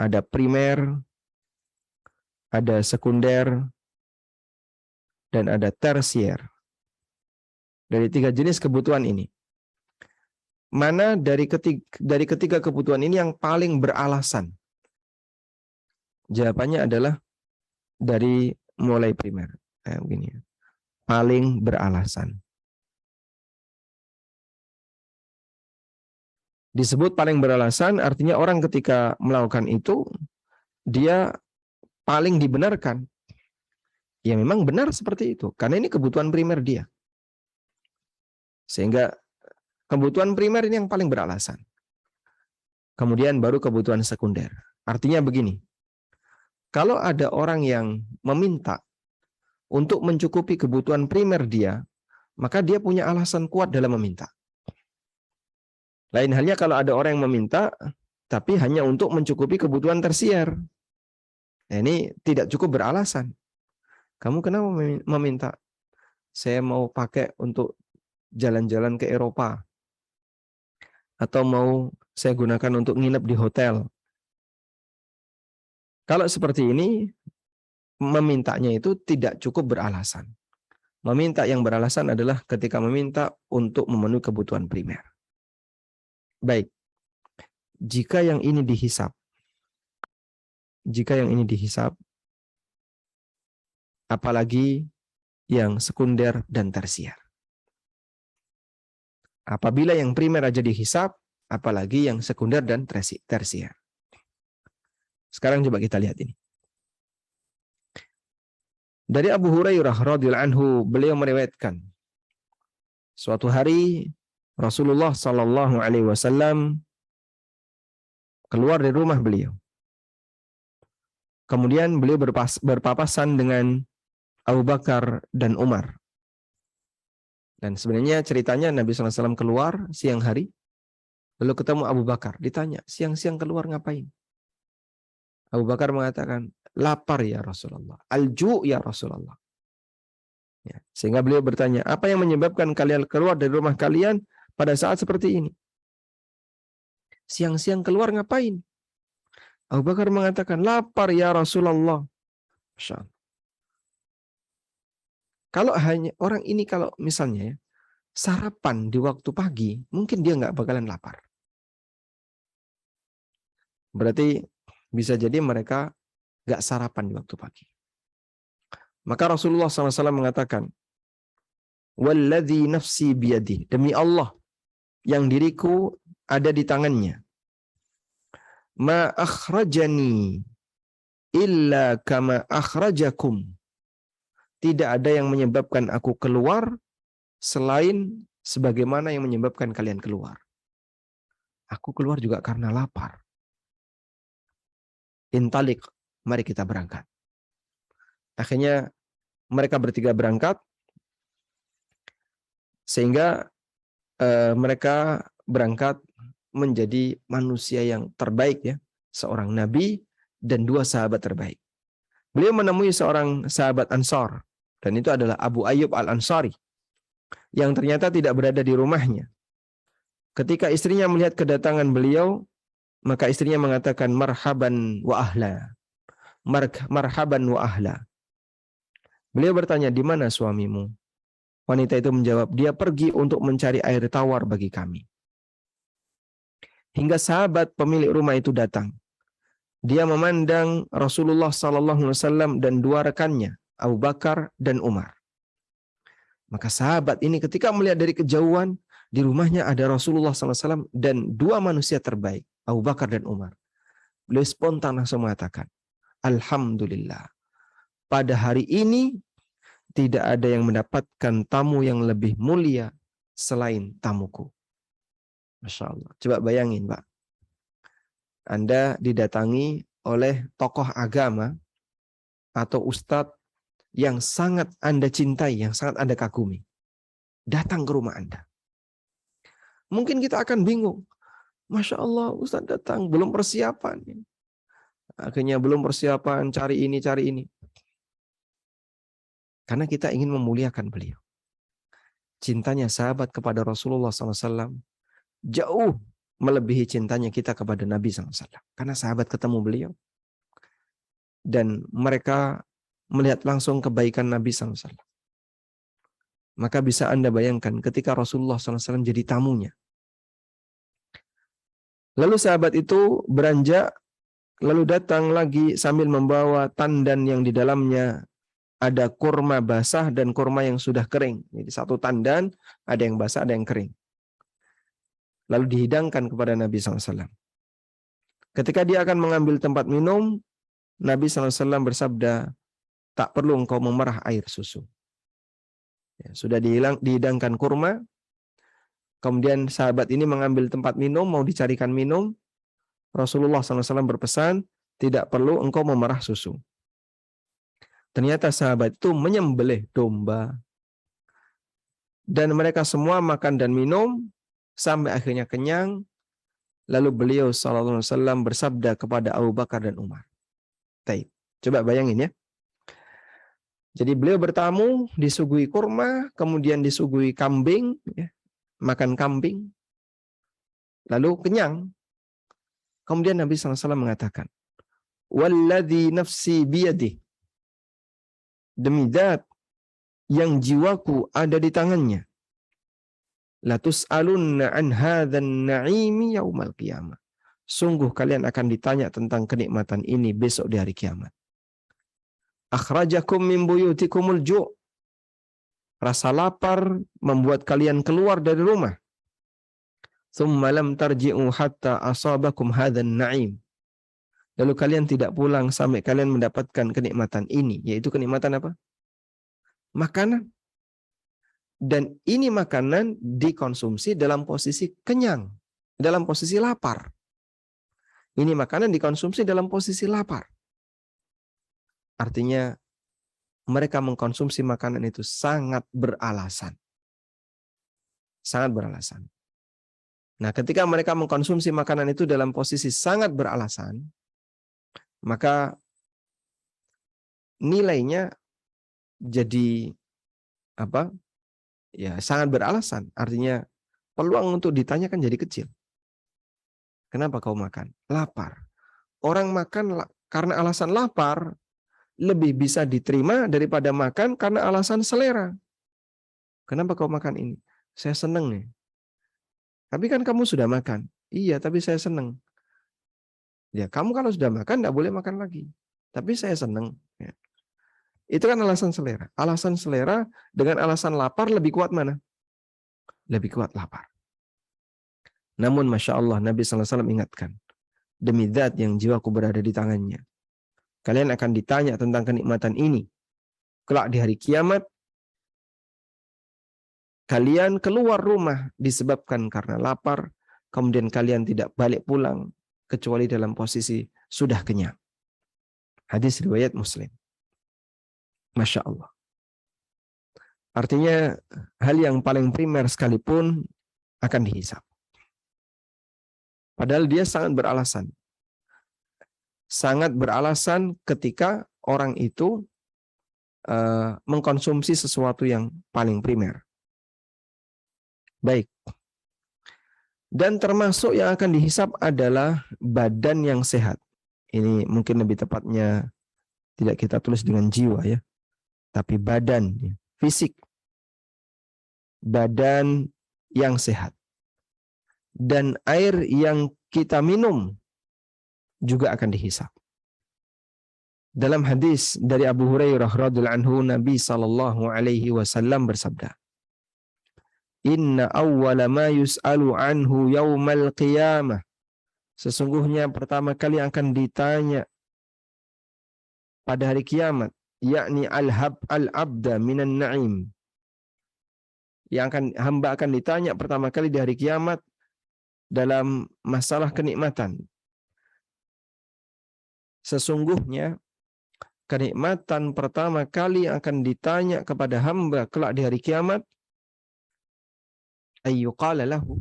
ada primer, ada sekunder, dan ada tersier. Dari 3 jenis kebutuhan ini, mana dari ketiga kebutuhan ini yang paling beralasan? Jawabannya adalah dari mulai primer. Begini, paling beralasan. Disebut paling beralasan artinya orang ketika melakukan itu, dia paling dibenarkan. Ya memang benar seperti itu, karena ini kebutuhan primer dia. Sehingga kebutuhan primer ini yang paling beralasan. Kemudian baru kebutuhan sekunder. Artinya begini, kalau ada orang yang meminta untuk mencukupi kebutuhan primer dia, maka dia punya alasan kuat dalam meminta. Lain halnya kalau ada orang yang meminta, tapi hanya untuk mencukupi kebutuhan tersier. Nah, ini tidak cukup beralasan. Kamu kenapa meminta? Saya mau pakai untuk jalan-jalan ke Eropa. Atau mau saya gunakan untuk nginep di hotel. Kalau seperti ini, memintanya itu tidak cukup beralasan. Meminta yang beralasan adalah ketika meminta untuk memenuhi kebutuhan primer. Baik, jika yang ini dihisap, apalagi yang sekunder dan tersier. Apabila yang primer aja dihisap, apalagi yang sekunder dan tersier. Sekarang coba kita lihat ini. Dari Abu Hurairah radhiyallahu anhu, beliau meriwayatkan suatu hari Rasulullah sallallahu alaihi wasallam keluar dari rumah beliau. Kemudian beliau berpapasan dengan Abu Bakar dan Umar. Dan sebenarnya ceritanya Nabi SAW keluar siang hari, lalu ketemu Abu Bakar. Ditanya, siang-siang keluar ngapain? Abu Bakar mengatakan, lapar ya Rasulullah. Alju ya Rasulullah. Ya, sehingga beliau bertanya, apa yang menyebabkan kalian keluar dari rumah kalian pada saat seperti ini? Siang-siang keluar ngapain? Abu Bakar mengatakan, lapar ya Rasulullah. Masya Allah. Kalau hanya orang ini, kalau misalnya sarapan di waktu pagi, mungkin dia nggak bakalan lapar. Berarti bisa jadi mereka nggak sarapan di waktu pagi. Maka Rasulullah SAW mengatakan, Walladzi nafsi biyadi, demi Allah yang diriku ada di tangannya. Ma akhrajani illa kama akhrajakum. Tidak ada yang menyebabkan aku keluar selain sebagaimana yang menyebabkan kalian keluar. Aku keluar juga karena lapar. Intalik, mari kita berangkat. Akhirnya mereka bertiga berangkat, sehingga mereka berangkat menjadi manusia yang terbaik, ya, seorang nabi dan dua sahabat terbaik. Beliau menemui seorang sahabat Ansar, dan itu adalah Abu Ayyub Al-Ansari, yang ternyata tidak berada di rumahnya. Ketika istrinya melihat kedatangan beliau, maka istrinya mengatakan, marhaban wa ahla. Marhaban wa ahla. Beliau bertanya, di mana suamimu? Wanita itu menjawab, dia pergi untuk mencari air tawar bagi kami. Hingga sahabat pemilik rumah itu datang. Dia memandang Rasulullah SAW dan dua rekannya, Abu Bakar dan Umar. Maka sahabat ini ketika melihat dari kejauhan, di rumahnya ada Rasulullah SAW dan dua manusia terbaik, Abu Bakar dan Umar. Beliau spontan langsung mengatakan, Alhamdulillah, pada hari ini tidak ada yang mendapatkan tamu yang lebih mulia selain tamuku. Masya Allah. Coba bayangin, Pak. Anda didatangi oleh tokoh agama atau ustadz yang sangat Anda cintai, yang sangat Anda kagumi. Datang ke rumah Anda. Mungkin kita akan bingung. Masya Allah, ustadz datang, belum persiapan. Akhirnya belum persiapan, cari ini, cari ini. Karena kita ingin memuliakan beliau. Cintanya sahabat kepada Rasulullah SAW jauh melebihi cintanya kita kepada Nabi SAW. Karena sahabat ketemu beliau. Dan mereka melihat langsung kebaikan Nabi SAW. Maka bisa Anda bayangkan ketika Rasulullah SAW jadi tamunya. Lalu sahabat itu beranjak, lalu datang lagi sambil membawa tandan yang di dalamnya ada kurma basah dan kurma yang sudah kering. Jadi satu tandan, ada yang basah, ada yang kering. Lalu dihidangkan kepada Nabi SAW. Ketika dia akan mengambil tempat minum, Nabi SAW bersabda, tak perlu engkau memerah air susu. Ya, sudah dihidangkan kurma, kemudian sahabat ini mengambil tempat minum, mau dicarikan minum. Rasulullah SAW berpesan, tidak perlu engkau memerah susu. Ternyata sahabat itu menyembelih domba. Dan mereka semua makan dan minum, sampai akhirnya kenyang. Lalu beliau SAW bersabda kepada Abu Bakar dan Umar. Taib. Coba bayangin ya. Jadi beliau bertamu, disuguhi kurma, kemudian disuguhi kambing, ya, makan kambing, lalu kenyang. Kemudian Nabi SAW mengatakan, Walladzi nafsi biyadih, demi zat yang jiwaku ada di tangannya, la tus'alunna an hadzan na'imi yaumal qiyamah. Sungguh kalian akan ditanya tentang kenikmatan ini besok di hari kiamat. Akhrajakum min buyutikumul ju'. Rasa lapar membuat kalian keluar dari rumah. Tsumma lam tarji'u hatta asabakum hadzan na'im. Lalu kalian tidak pulang sampai kalian mendapatkan kenikmatan ini, yaitu kenikmatan apa? Makanan. Dan ini makanan dikonsumsi dalam posisi kenyang, dalam posisi lapar. Ini makanan dikonsumsi dalam posisi lapar. Artinya mereka mengkonsumsi makanan itu sangat beralasan. Sangat beralasan. Nah, ketika mereka mengkonsumsi makanan itu dalam posisi sangat beralasan, maka nilainya jadi apa? Ya, sangat beralasan. Artinya peluang untuk ditanyakan jadi kecil. Kenapa kau makan? Lapar. Orang makan karena alasan lapar lebih bisa diterima daripada makan karena alasan selera. Kenapa kau makan ini? Saya senang nih. Tapi kan kamu sudah makan. Iya, tapi saya senang. Ya, kamu kalau sudah makan tidak boleh makan lagi. Tapi saya senang. Ya. Itu kan alasan selera. Alasan selera dengan alasan lapar lebih kuat mana? Lebih kuat lapar. Namun Masya Allah Nabi SAW ingatkan, demi zat yang jiwaku berada di tangannya, kalian akan ditanya tentang kenikmatan ini. Kelak di hari kiamat, kalian keluar rumah disebabkan karena lapar, kemudian kalian tidak balik pulang kecuali dalam posisi sudah kenyang. Hadis riwayat Muslim. Masya Allah. Artinya hal yang paling primer sekalipun akan dihisab. Padahal dia sangat beralasan. Sangat beralasan ketika orang itu mengkonsumsi sesuatu yang paling primer. Baik. Dan termasuk yang akan dihisab adalah badan yang sehat. Ini mungkin lebih tepatnya tidak kita tulis dengan jiwa ya. Tapi badan, fisik. Badan yang sehat. Dan air yang kita minum juga akan dihisab. Dalam hadis dari Abu Hurairah radhiyallahu anhu, Nabi sallallahu alaihi wasallam bersabda, "Inna awwala ma yus'alu anhu yaumal qiyamah." Sesungguhnya pertama kali akan ditanya pada hari kiamat, yakni al-abda minan na'im. Yang hamba akan ditanya pertama kali di hari kiamat dalam masalah kenikmatan. Sesungguhnya kenikmatan pertama kali akan ditanya kepada hamba kelak di hari kiamat, ayyuqala lahu.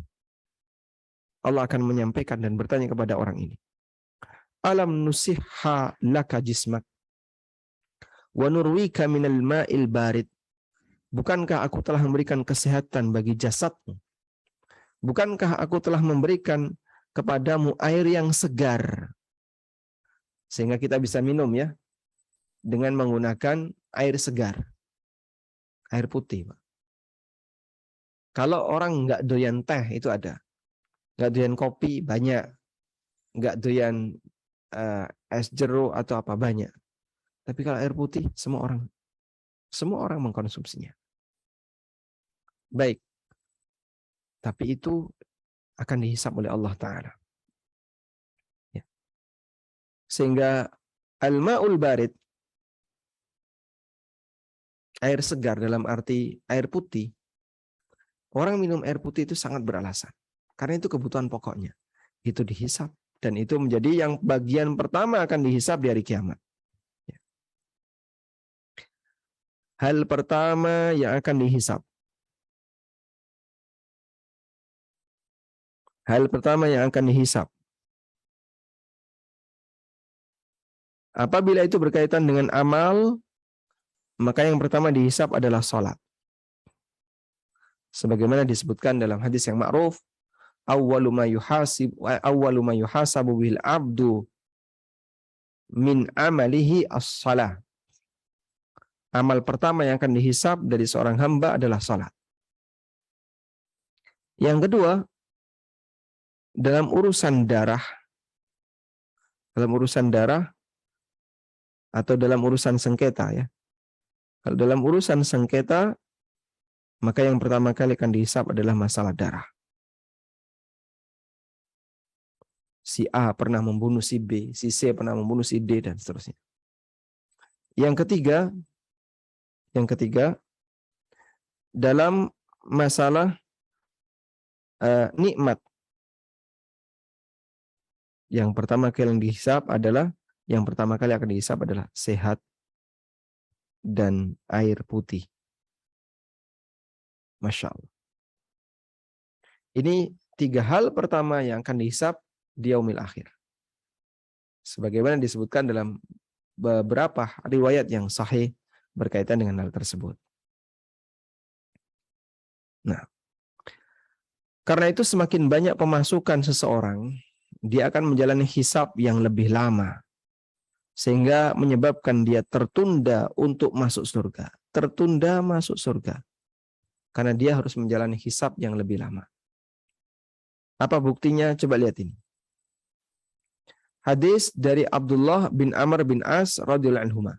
Allah akan menyampaikan dan bertanya kepada orang ini, alam nusihha laka jismak wa nurwika minal ma'il barid. Bukankah aku telah memberikan kesehatan bagi jasadmu? Bukankah aku telah memberikan kepadamu air yang segar? Sehingga kita bisa minum ya, dengan menggunakan air segar. Air putih. Kalau orang nggak doyan teh, itu ada. Nggak doyan kopi, banyak. Nggak doyan es jeruk atau apa, banyak. Tapi kalau air putih, semua orang mengkonsumsinya. Baik. Tapi itu akan dihisab oleh Allah Ta'ala. Ya. Sehingga al-ma'ul barid, air segar dalam arti air putih, orang minum air putih itu sangat beralasan. Karena itu kebutuhan pokoknya. Itu dihisab. Dan itu menjadi yang bagian pertama akan dihisab di hari kiamat. Ya. Hal pertama yang akan dihisab. Hal pertama yang akan dihisab. Apabila itu berkaitan dengan amal, maka yang pertama dihisab adalah salat. Sebagaimana disebutkan dalam hadis yang ma'ruf, awwalu ma yuhasabu bil abdu min amalihi as-salah. Amal pertama yang akan dihisab dari seorang hamba adalah salat. Yang kedua, dalam urusan darah atau dalam urusan sengketa ya. Kalau dalam urusan sengketa, maka yang pertama kali akan dihisab adalah masalah darah. Si A pernah membunuh si B, si C pernah membunuh si D, dan seterusnya. Yang ketiga, dalam masalah nikmat, yang pertama kali akan dihisab adalah sehat dan air putih. Masya Allah. Ini 3 hal pertama yang akan dihisab di yaumil akhir. Sebagaimana disebutkan dalam beberapa riwayat yang sahih berkaitan dengan hal tersebut. Nah, karena itu semakin banyak pemasukan seseorang, dia akan menjalani hisab yang lebih lama, sehingga menyebabkan dia tertunda untuk masuk surga. Tertunda masuk surga. Karena dia harus menjalani hisab yang lebih lama. Apa buktinya? Coba lihat ini. Hadis dari Abdullah bin Amr bin As radhiyallahu anhuma.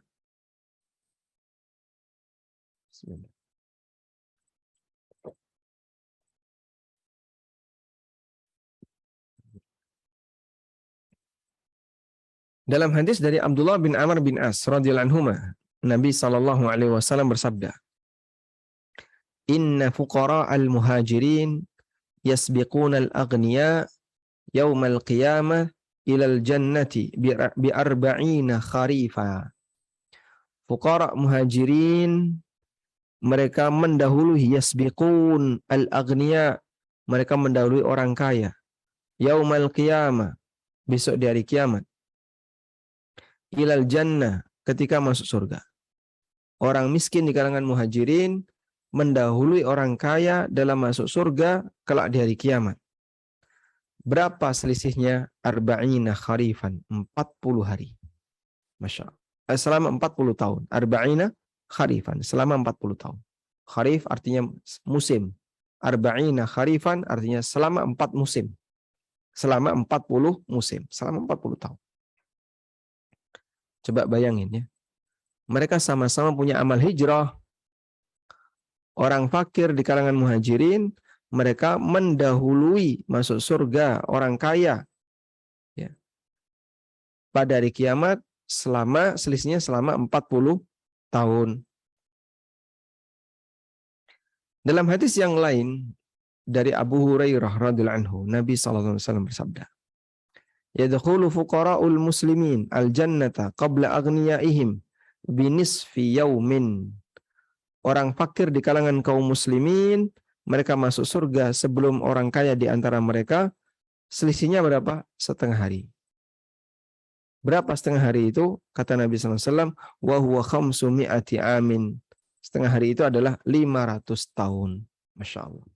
Dalam hadis dari Abdullah bin Amr bin As radhiyallahu anhuma, Nabi sallallahu alaihi wasallam bersabda, "Inna fuqara al-muhajirin yasbiquna al-aghniya yaumal qiyamah ilal jannati bi arba'ina kharifa." Fuqara muhajirin, mereka mendahului, yasbiqun al-aghniya, mereka mendahului orang kaya, yaumal qiyamah, besok di hari kiamat, ilal jannah, ketika masuk surga. Orang miskin di kalangan muhajirin mendahului orang kaya dalam masuk surga kelak di hari kiamat. Berapa selisihnya? Arba'ina kharifan, 40 hari. Masya Allah. Selama 40 tahun. Arba'ina kharifan, selama 40 tahun. Kharif artinya musim. Arba'ina kharifan artinya selama 4 musim. Selama 40 musim. Selama 40 tahun. Coba bayangin ya. Mereka sama-sama punya amal hijrah. Orang fakir di kalangan muhajirin, mereka mendahului masuk surga orang kaya. Ya. Pada hari kiamat, selisihnya selama 40 tahun. Dalam hadis yang lain, dari Abu Hurairah radhiyallahu anhu, Nabi SAW bersabda, "Yadkhulu fuqara'ul muslimin al-jannata qabla aghniyaihim binisfi yaumin." Orang fakir di kalangan kaum muslimin, mereka masuk surga sebelum orang kaya di antara mereka. Selisihnya berapa? Setengah hari. Berapa setengah hari itu? Kata Nabi SAW, wa huwa khamsumi'ati amin. Setengah hari itu adalah 500 tahun. Masya Allah.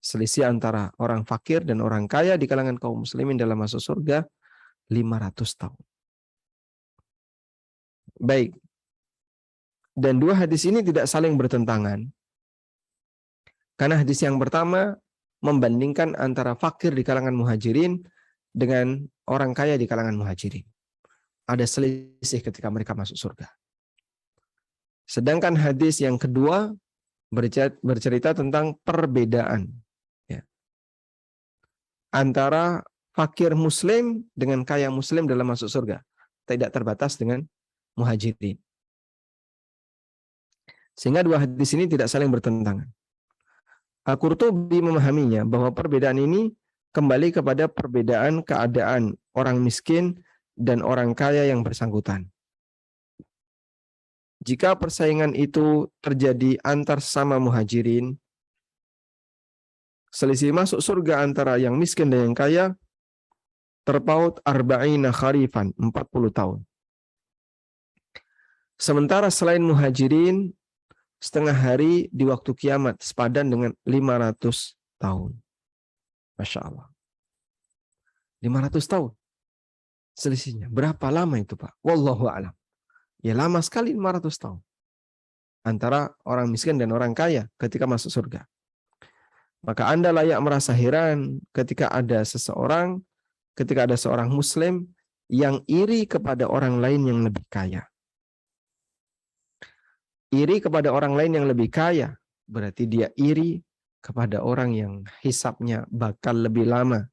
Selisih antara orang fakir dan orang kaya di kalangan kaum muslimin dalam masuk surga 500 tahun. Baik. Dan dua hadis ini tidak saling bertentangan. Karena hadis yang pertama membandingkan antara fakir di kalangan muhajirin dengan orang kaya di kalangan muhajirin. Ada selisih ketika mereka masuk surga. Sedangkan hadis yang kedua bercerita tentang perbedaan ya, antara fakir muslim dengan kaya muslim dalam masuk surga. Tidak terbatas dengan muhajirin. Sehingga dua hadis ini tidak saling bertentangan. Al-Qurtubi memahaminya bahwa perbedaan ini kembali kepada perbedaan keadaan orang miskin dan orang kaya yang bersangkutan. Jika persaingan itu terjadi antar sesama muhajirin, selisih masuk surga antara yang miskin dan yang kaya terpaut arba'ina kharifan, 40 tahun. Sementara selain muhajirin, setengah hari di waktu kiamat sepadan dengan 500 tahun. Masya Allah. 500 tahun selisihnya. Berapa lama itu Pak? Wallahu a'lam. Ya lama sekali 500 tahun. Antara orang miskin dan orang kaya ketika masuk surga. Maka Anda layak merasa heran ketika ada seorang muslim yang iri kepada orang lain yang lebih kaya. Iri kepada orang lain yang lebih kaya, berarti dia iri kepada orang yang hisabnya bakal lebih lama.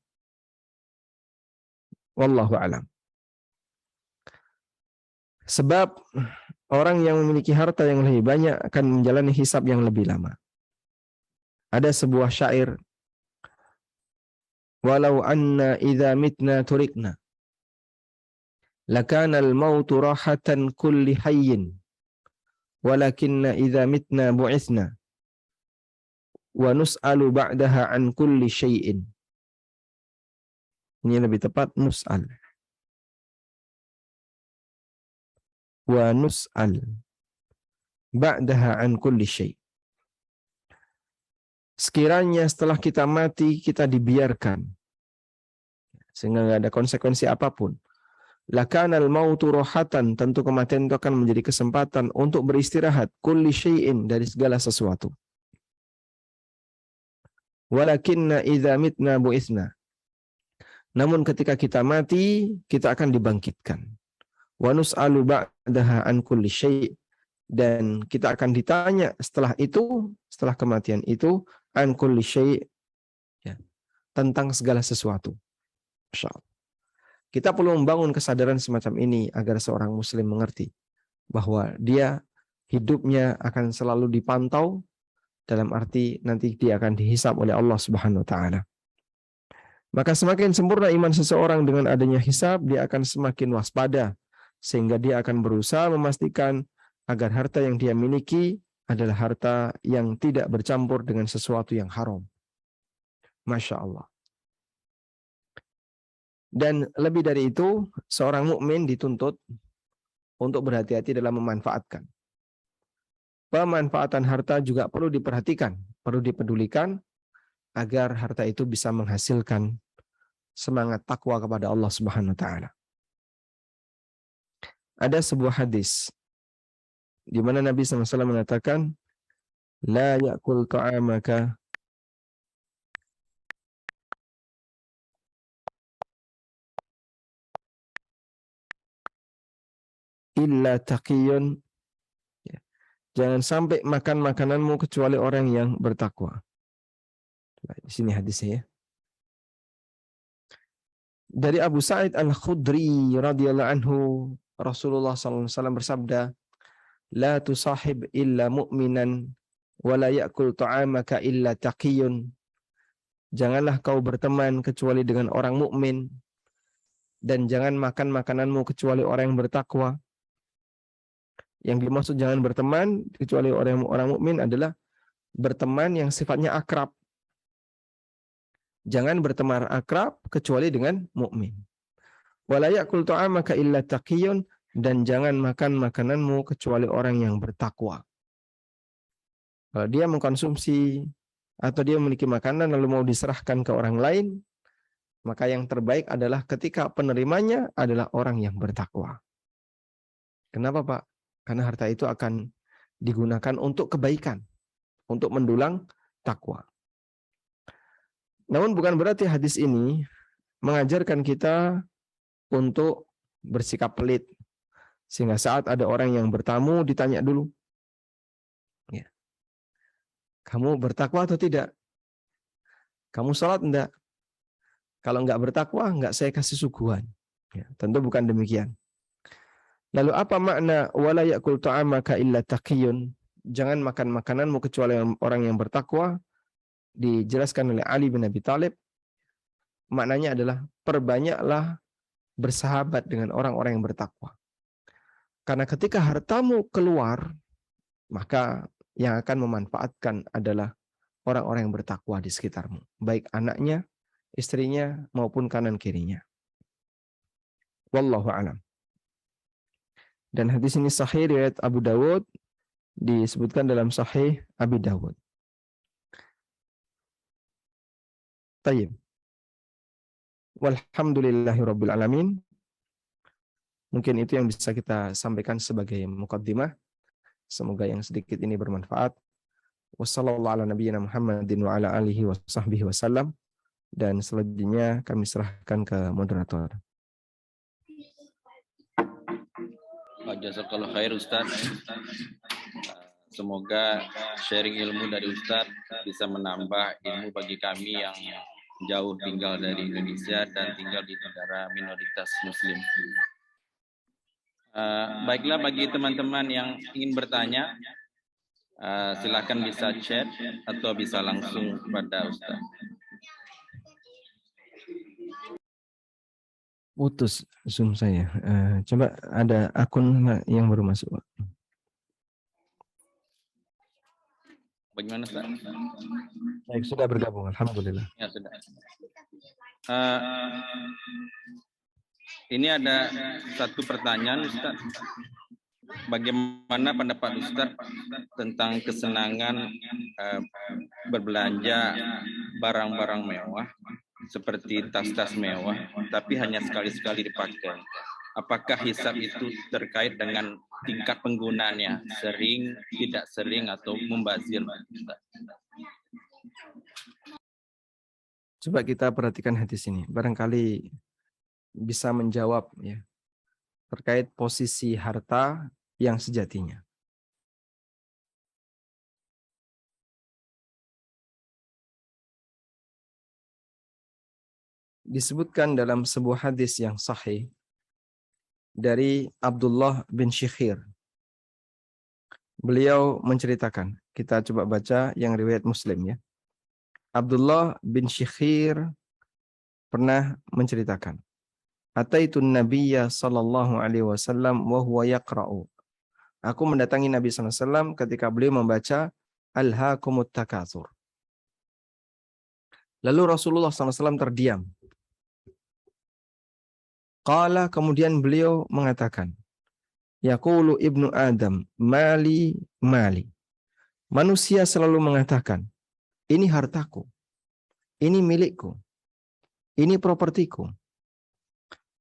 Wallahu a'lam. Sebab orang yang memiliki harta yang lebih banyak akan menjalani hisab yang lebih lama. Ada sebuah syair, walau anna idza mitna turikna lakana al-mautu rahatan kulli hayyin walakinna idza mitna bu'itsna wa nus'alu ba'daha an kulli syai'in. Ini lebih tepat nus'al. Wa nus'al ba'daha an kulli syai'. Sekiranya setelah kita mati kita dibiarkan sehingga nggak ada konsekuensi apapun, lakanal mautu rohatan, tentu kematian itu akan menjadi kesempatan untuk beristirahat kulli syai'in, dari segala sesuatu. Walakinna idza mitna bu'itsna, namun ketika kita mati kita akan dibangkitkan. Wa nus'alu ba'daha an kulli syai', dan kita akan ditanya setelah itu, setelah kematian itu, an kulli syai', ya, tentang segala sesuatu. Masya Allah. Kita perlu membangun kesadaran semacam ini agar seorang muslim mengerti bahwa dia hidupnya akan selalu dipantau, dalam arti nanti dia akan dihisab oleh Allah Subhanahu wa taala. Maka semakin sempurna iman seseorang dengan adanya hisab, dia akan semakin waspada sehingga dia akan berusaha memastikan agar harta yang dia miliki adalah harta yang tidak bercampur dengan sesuatu yang haram. Masya Allah. Dan lebih dari itu, seorang mukmin dituntut untuk berhati-hati dalam memanfaatkan. Pemanfaatan harta juga perlu diperhatikan, perlu dipedulikan agar harta itu bisa menghasilkan semangat takwa kepada Allah Subhanahu wa taala. Ada sebuah hadis di mana Nabi SAW mengatakan, la ya'kul ta'amaka illa taqiyun. Jangan sampai makan makananmu kecuali orang yang bertakwa. Di sini hadisnya ya. Dari Abu Sa'id Al-Khudri radhiyallahu anhu, Rasulullah SAW bersabda, la tusahib illa mu'minan wa la ya'kul ta'amaka illa taqiyun. Janganlah kau berteman kecuali dengan orang mukmin, dan jangan makan makananmu kecuali orang yang bertakwa. Yang dimaksud jangan berteman kecuali orang mukmin adalah berteman yang sifatnya akrab. Jangan berteman akrab kecuali dengan mukmin. Wala ya'kul ta'amaka illa taqiyun, dan jangan makan makananmu kecuali orang yang bertakwa. Kalau dia mengkonsumsi atau dia memiliki makanan lalu mau diserahkan ke orang lain, maka yang terbaik adalah ketika penerimanya adalah orang yang bertakwa. Kenapa, Pak? Karena harta itu akan digunakan untuk kebaikan, untuk mendulang takwa. Namun bukan berarti hadis ini mengajarkan kita untuk bersikap pelit, sehingga saat ada orang yang bertamu ditanya dulu, ya, kamu bertakwa atau tidak? Kamu sholat enggak? Kalau enggak bertakwa, enggak saya kasih suguhan. Ya, tentu bukan demikian. Lalu apa makna wala ya'kul ta'amaka illa taqiyun? Jangan makan makananmu kecuali orang yang bertakwa. Dijelaskan oleh Ali bin Abi Thalib. Maknanya adalah perbanyaklah bersahabat dengan orang-orang yang bertakwa. Karena ketika hartamu keluar, maka yang akan memanfaatkan adalah orang-orang yang bertakwa di sekitarmu. Baik anaknya, istrinya, maupun kanan kirinya. Wallahu a'lam. Dan hadis ini sahih riwayat Abu Dawud, disebutkan dalam sahih Abi Dawud. Tayyib. Walhamdulillahirabbil alamin. Mungkin itu yang bisa kita sampaikan sebagai muqaddimah. Semoga yang sedikit ini bermanfaat. Wassalamualaikum. Dan selanjutnya kami serahkan ke moderator. Jazakallah khair Ustaz. Semoga sharing ilmu dari Ustaz bisa menambah ilmu bagi kami yang jauh tinggal dari Indonesia dan tinggal di negara minoritas Muslim. Baiklah, bagi teman-teman yang ingin bertanya, silakan bisa chat atau bisa langsung kepada Ustaz. Putus Zoom saya. Coba ada akun yang baru masuk. Bagaimana Ustaz? Baik, sudah bergabung. Alhamdulillah. Ya sudah. Ini ada satu pertanyaan Ustaz. Bagaimana pendapat Ustaz tentang kesenangan berbelanja barang-barang mewah seperti tas-tas mewah, tapi hanya sekali-sekali dipakai? Apakah hisab itu terkait dengan tingkat penggunaannya, sering, tidak sering, atau membazir? Coba kita perhatikan hadis ini. Barangkali bisa menjawab ya terkait posisi harta yang sejatinya. Disebutkan dalam sebuah hadis yang sahih dari Abdullah bin Shikhir. Beliau menceritakan, kita coba baca yang riwayat Muslim ya. Abdullah bin Shikhir pernah menceritakan, Ataitun Nabiyya sallallahu alaihi wasallam wa huwa yaqra'u. Aku mendatangi Nabi sallallahu alaihi wasallam ketika beliau membaca Alhaakumut Takatsur. Lalu Rasulullah sallallahu alaihi wasallam terdiam. Qala, kemudian beliau mengatakan, Yaqulu ibnu Adam, mali, mali. Manusia selalu mengatakan, ini hartaku, ini milikku, ini propertiku.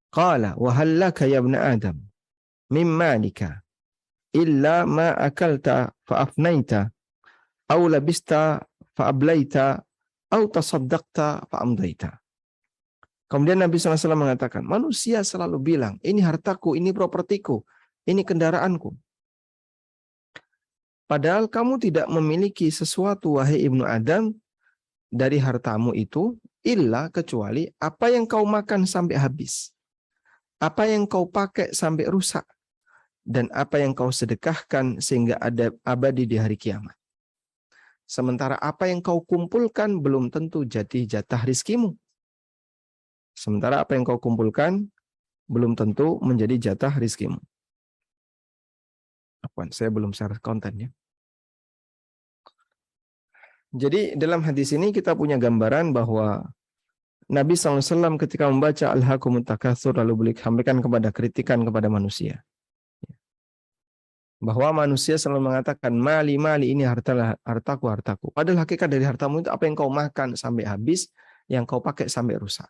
Qala, wa hallaka ya ibnu Adam, min malika, illa ma akalta fa'afnaita, aw labista fa'ablaita, aw tasaddaqta fa'amdaita. Kemudian Nabi SAW mengatakan, manusia selalu bilang, ini hartaku, ini propertiku, ini kendaraanku. Padahal kamu tidak memiliki sesuatu, wahai Ibnu Adam, dari hartamu itu, illa kecuali apa yang kau makan sampai habis, apa yang kau pakai sampai rusak, dan apa yang kau sedekahkan sehingga ada abadi di hari kiamat. Sementara apa yang kau kumpulkan belum tentu jadi jatah rizkimu. Sementara apa yang kau kumpulkan belum tentu menjadi jatah rizkimu. Saya belum share kontennya. Jadi dalam hadis ini kita punya gambaran bahwa Nabi SAW ketika membaca Alhaakumut Takatsur lalu beliau sampaikan kepada kritikan kepada manusia. Bahwa manusia selalu mengatakan mali, mali, ini hartaku, hartaku. Padahal hakikat dari hartamu itu apa yang kau makan sampai habis, yang kau pakai sampai rusak.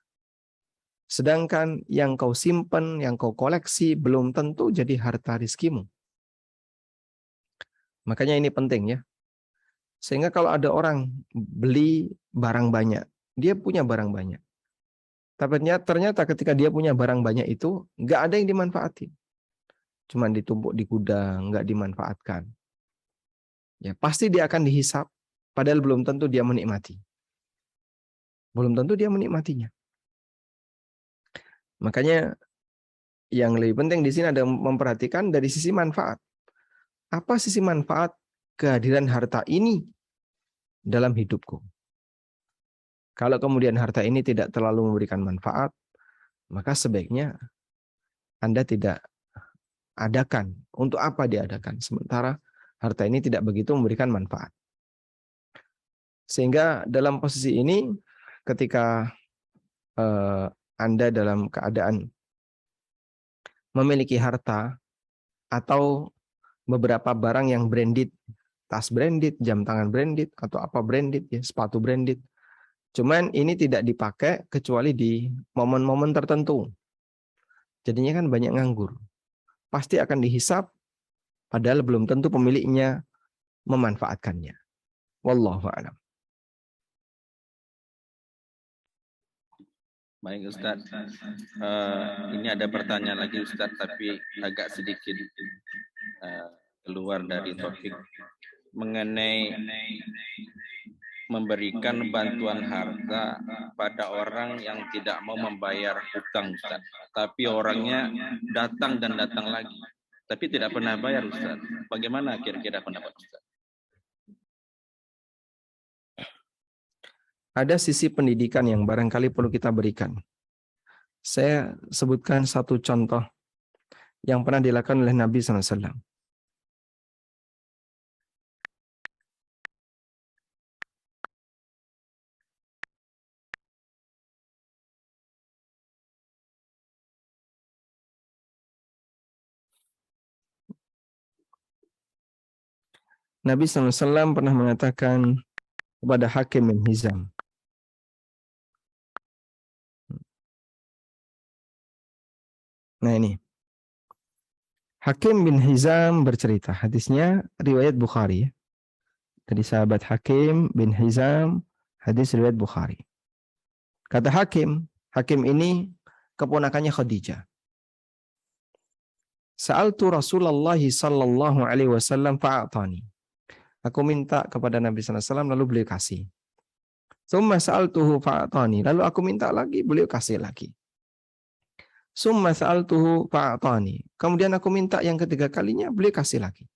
Sedangkan yang kau simpan, yang kau koleksi belum tentu jadi harta rizkimu. Makanya ini penting ya. Sehingga kalau ada orang beli barang banyak, dia punya barang banyak. Tapi ternyata ketika dia punya barang banyak itu, nggak ada yang dimanfaati. Cuma ditumpuk di gudang, nggak dimanfaatkan. Ya, pasti dia akan dihisap, padahal belum tentu dia menikmati. Belum tentu dia menikmatinya. Makanya yang lebih penting di sini ada memperhatikan dari sisi manfaat. Apa sisi manfaat kehadiran harta ini dalam hidupku? Kalau kemudian harta ini tidak terlalu memberikan manfaat, maka sebaiknya Anda tidak adakan. Untuk apa diadakan? Sementara harta ini tidak begitu memberikan manfaat. Sehingga dalam posisi ini, ketika Anda dalam keadaan memiliki harta atau beberapa barang yang branded, tas branded, jam tangan branded, atau apa branded, ya, sepatu branded. Cuman ini tidak dipakai kecuali di momen-momen tertentu. Jadinya kan banyak nganggur. Pasti akan dihisap, padahal belum tentu pemiliknya memanfaatkannya. Wallahu a'lam. Baik Ustaz, ini ada pertanyaan lagi Ustaz, tapi agak sedikit keluar dari topik mengenai memberikan bantuan harta pada orang yang tidak mau membayar hutang Ustaz. Tapi orangnya datang dan datang lagi, tapi tidak pernah bayar Ustaz. Bagaimana kira-kira pendapat Ustaz? Ada sisi pendidikan yang barangkali perlu kita berikan. Saya sebutkan satu contoh yang pernah dilakukan oleh Nabi SAW. Nabi SAW pernah mengatakan kepada Hakim bin Hizam. Nah ini. Hakim bin Hizam bercerita. Hadisnya riwayat Bukhari. Dari sahabat Hakim bin Hizam, hadis riwayat Bukhari. Kata Hakim ini keponakannya Khadijah. Sa'altu Rasulullah sallallahu alaihi wasallam fa'atani. Aku minta kepada Nabi sallallahu alaihi wasallam lalu beliau kasih. Tsumma sa'altuhu fa'atani. Lalu aku minta lagi, beliau kasih lagi. Tsumma sa'altuhu fa'atani. Kemudian aku minta yang ketiga kalinya, beliau kasih lagi.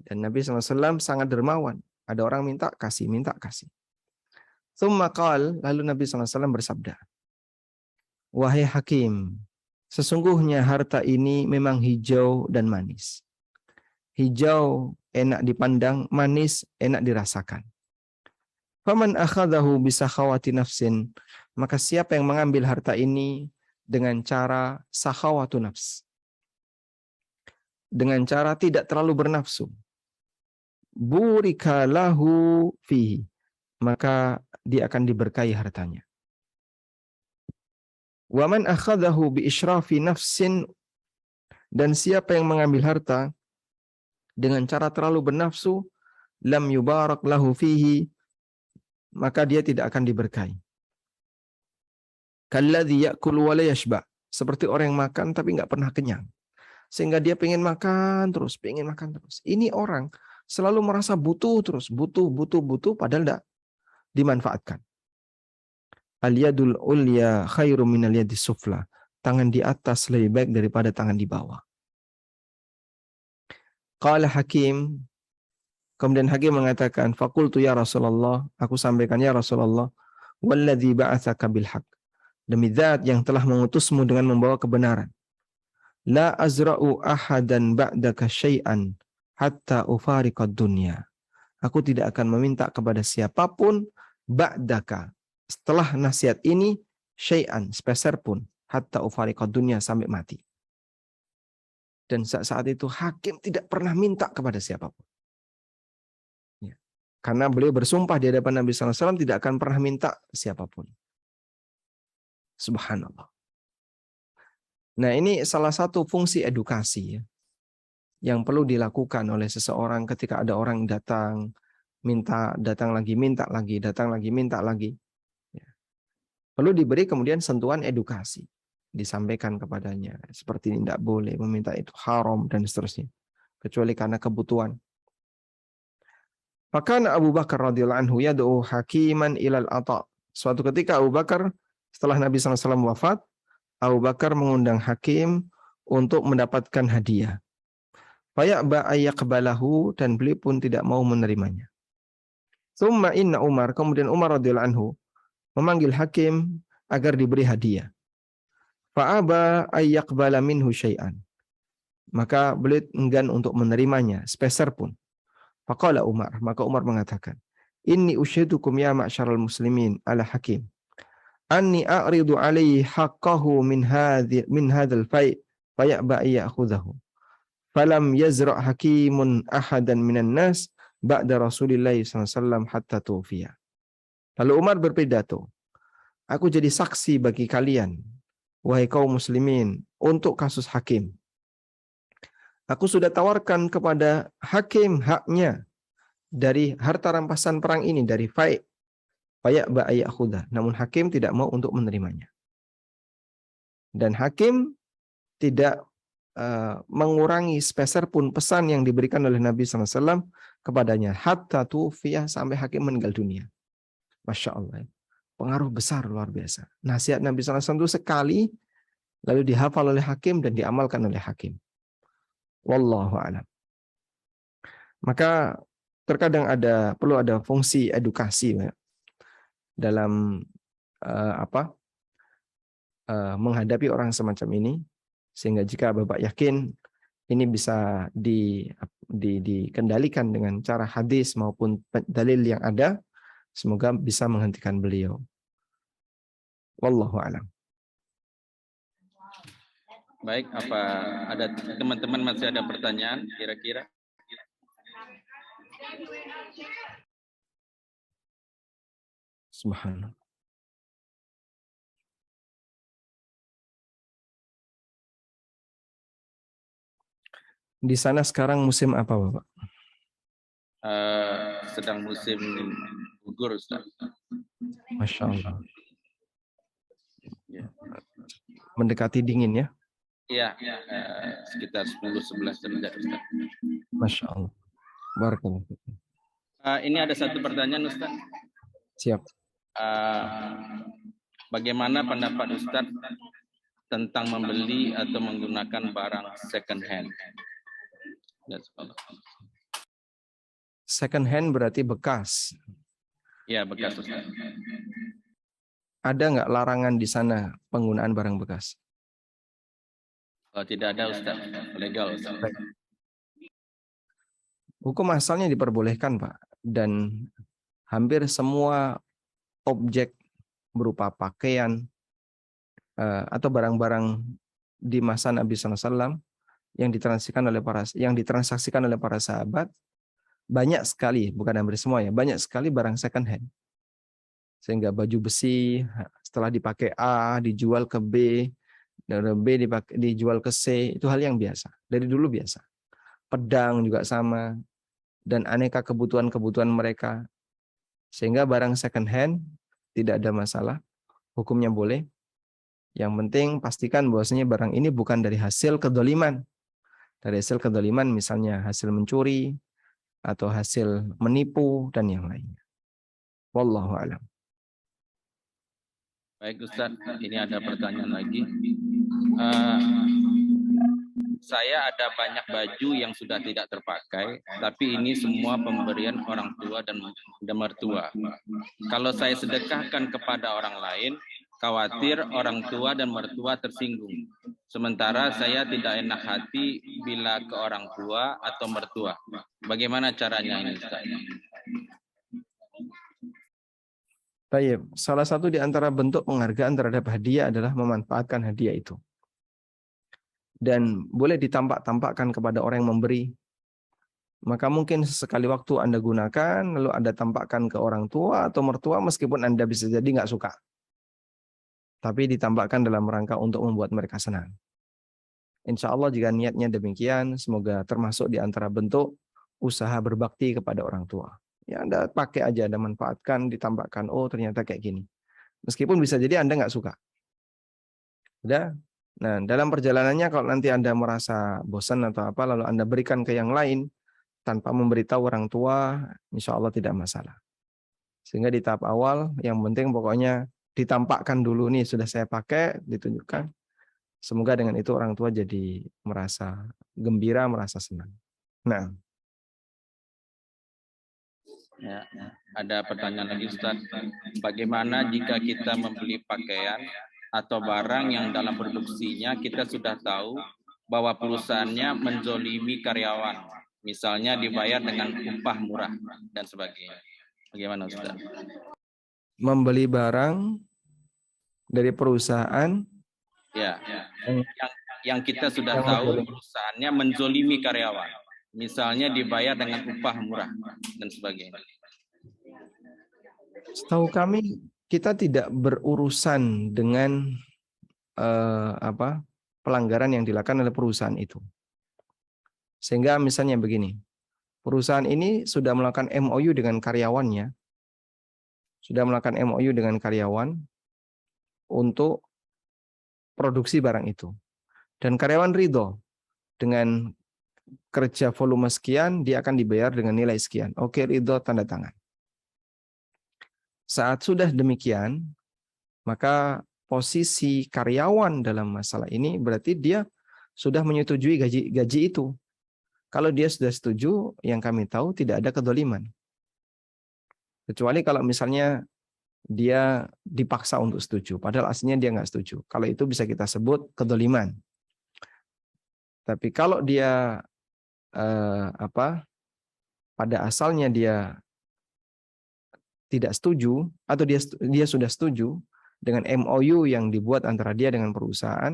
Dan Nabi SAW sangat dermawan. Ada orang minta, kasih, minta, kasih. Tsumma qala, lalu Nabi SAW bersabda, wahai Hakim, sesungguhnya harta ini memang hijau dan manis. Hijau enak dipandang, manis enak dirasakan. Faman akhadahu bisakhawati nafsin, maka siapa yang mengambil harta ini dengan cara sakhawatu nafs, dengan cara tidak terlalu bernafsu, burika lahu fihi, maka dia akan diberkahi hartanya. Wa man akhadahu bi israfi nafsin, dan siapa yang mengambil harta dengan cara terlalu bernafsu, lam yubarak lahu fihi, maka dia tidak akan diberkahi. Kalladzi ya'kulu wa la yashba, seperti orang yang makan tapi nggak pernah kenyang, sehingga dia pengen makan terus. Ini orang selalu merasa butuh terus, butuh, padahal tidak dimanfaatkan. Al-yadul ulya khairum minal yadis sufla, tangan di atas lebih baik daripada tangan di bawah. Qala Hakim, kemudian Hakim mengatakan, faqultu ya Rasulullah, aku sampaikan ya Rasulullah, walladzi ba'atsaka bil haqq, demi zat yang telah mengutusmu dengan membawa kebenaran, la azra'u ahadan ba'daka syai'an hatta ufariqad dunya, aku tidak akan meminta kepada siapapun ba'daka, setelah nasihat ini, syai'an, sepeser pun, hatta ufariqad dunya, sampai mati. Dan saat itu Hakim tidak pernah minta kepada siapapun. Ya. Karena beliau bersumpah di hadapan Nabi SAW tidak akan pernah minta siapapun. Subhanallah. Nah ini salah satu fungsi edukasi ya, yang perlu dilakukan oleh seseorang ketika ada orang datang, datang lagi, minta lagi. Ya. Perlu diberi kemudian sentuhan edukasi. Disampaikan kepadanya seperti ini, tidak boleh meminta, itu haram dan seterusnya, kecuali karena kebutuhan. Maka Abu Bakar radhiyallahu anhu yad'u hakiman ilal ata. Suatu ketika Abu Bakar setelah Nabi SAW wafat, Abu Bakar mengundang Hakim untuk mendapatkan hadiah. Faya'ba ayyaqbalahu, dan beliau pun tidak mau menerimanya. Tsumma inna Umar, kemudian Umar radhiyallahu anhu memanggil Hakim agar diberi hadiah. Fa'aba ayyaqbala minhu syai'an, maka beliau enggan untuk menerimanya sepeser pun. Faqala Umar, maka Umar mengatakan, inni ushidukum ya ma'syaral muslimin ala Hakim, anni a'ridu alaihi haqqahu min hadzal fai' faya'ba ayya'khudhahu. Falam yazra' hakimun ahadan minan nas ba'da Rasulillah SAW hatta tufiya. Lalu Umar berpidato, aku jadi saksi bagi kalian wahai kaum muslimin, untuk kasus hakim. Aku sudah tawarkan kepada hakim haknya dari harta rampasan perang ini, dari faik. Faya'ba ayyakhudah. Namun hakim tidak mau untuk menerimanya. Dan hakim tidak mengurangi sepeser pun pesan yang diberikan oleh Nabi SAW kepadanya. Hatta tu'fiyah, sampai hakim meninggal dunia. Masya Allah. Pengaruh besar luar biasa. Nasihat Nabi SAW itu sekali, lalu dihafal oleh hakim dan diamalkan oleh hakim. Wallahu a'lam. Maka terkadang perlu ada fungsi edukasi ya, dalam menghadapi orang semacam ini, sehingga jika Bapak yakin ini bisa dikendalikan dengan cara hadis maupun dalil yang ada, semoga bisa menghentikan beliau. Wallahu a'lam. Baik, apa ada teman-teman masih ada pertanyaan kira-kira? Subhanallah. Di sana sekarang musim apa, Bapak? Sedang musim gugur, Ustaz. Masya Allah. Ya. Mendekati dingin ya? Iya, sekitar 10-11 derajat, Ustaz. Masya Allah. Barakallahu. Ini ada satu pertanyaan, Ustaz. Siap. Bagaimana pendapat Ustaz tentang membeli atau menggunakan barang second hand? Second hand berarti bekas. Ya, bekas, Ustaz. Ada nggak larangan di sana penggunaan barang bekas? Tidak ada, Ustaz. Legal, Ustaz. Hukum asalnya diperbolehkan, Pak. Dan hampir semua objek berupa pakaian atau barang-barang di masa Nabi SAW yang ditransaksikan oleh para sahabat, banyak sekali, bukan hampir semua ya, banyak sekali barang second hand. Sehingga baju besi setelah dipakai A dijual ke B, dari B dijual ke C, itu hal yang biasa. Dari dulu biasa. Pedang juga sama, dan aneka kebutuhan-kebutuhan mereka. Sehingga barang second hand tidak ada masalah, hukumnya boleh. Yang penting pastikan bahwasanya barang ini bukan dari hasil kedoliman. Dari hasil kedoliman misalnya hasil mencuri, atau hasil menipu, dan yang lainnya. Wallahu a'lam. Baik, Ustaz, ini ada pertanyaan lagi. Saya ada banyak baju yang sudah tidak terpakai, tapi ini semua pemberian orang tua dan mertua. Kalau saya sedekahkan kepada orang lain, khawatir orang tua dan mertua tersinggung. Sementara saya tidak enak hati bila ke orang tua atau mertua. Bagaimana caranya ini, Ustaz? Baik, salah satu di antara bentuk penghargaan terhadap hadiah adalah memanfaatkan hadiah itu. Dan boleh ditampak-tampakkan kepada orang yang memberi. Maka mungkin sekali waktu Anda gunakan, lalu Anda tampakkan ke orang tua atau mertua, meskipun Anda bisa jadi nggak suka. Tapi ditampakkan dalam rangka untuk membuat mereka senang. Insya Allah jika niatnya demikian, semoga termasuk di antara bentuk usaha berbakti kepada orang tua. Ya Anda pakai aja, Anda manfaatkan, ditampakkan, oh ternyata kayak gini. Meskipun bisa jadi Anda nggak suka. Udah. Nah, dalam perjalanannya kalau nanti Anda merasa bosan atau apa, lalu Anda berikan ke yang lain tanpa memberitahu orang tua, insya Allah tidak masalah. Sehingga di tahap awal, yang penting pokoknya ditampakkan dulu, nih sudah saya pakai, ditunjukkan. Semoga dengan itu orang tua jadi merasa gembira, merasa senang. Nah. Ya, ada pertanyaan lagi, Ustaz. Bagaimana jika kita membeli pakaian atau barang yang dalam produksinya kita sudah tahu bahwa perusahaannya menzolimi karyawan, misalnya dibayar dengan upah murah dan sebagainya? Bagaimana, Ustaz? Membeli barang dari perusahaan ya, yang kita sudah tahu perusahaannya menzolimi karyawan, misalnya dibayar dengan upah murah dan sebagainya. Setahu kami, kita tidak berurusan dengan pelanggaran yang dilakukan oleh perusahaan itu. Sehingga misalnya begini, perusahaan ini sudah melakukan MOU dengan karyawannya, untuk produksi barang itu. Dan karyawan ridho dengan kerja volume sekian, dia akan dibayar dengan nilai sekian. Oke, ridho, tanda tangan. Saat sudah demikian, maka posisi karyawan dalam masalah ini berarti dia sudah menyetujui gaji itu. Kalau dia sudah setuju, yang kami tahu tidak ada kedoliman. Kecuali kalau misalnya dia dipaksa untuk setuju, padahal aslinya dia nggak setuju. Kalau itu bisa kita sebut kedoliman. Tapi kalau dia pada asalnya dia tidak setuju, atau dia sudah setuju dengan MOU yang dibuat antara dia dengan perusahaan,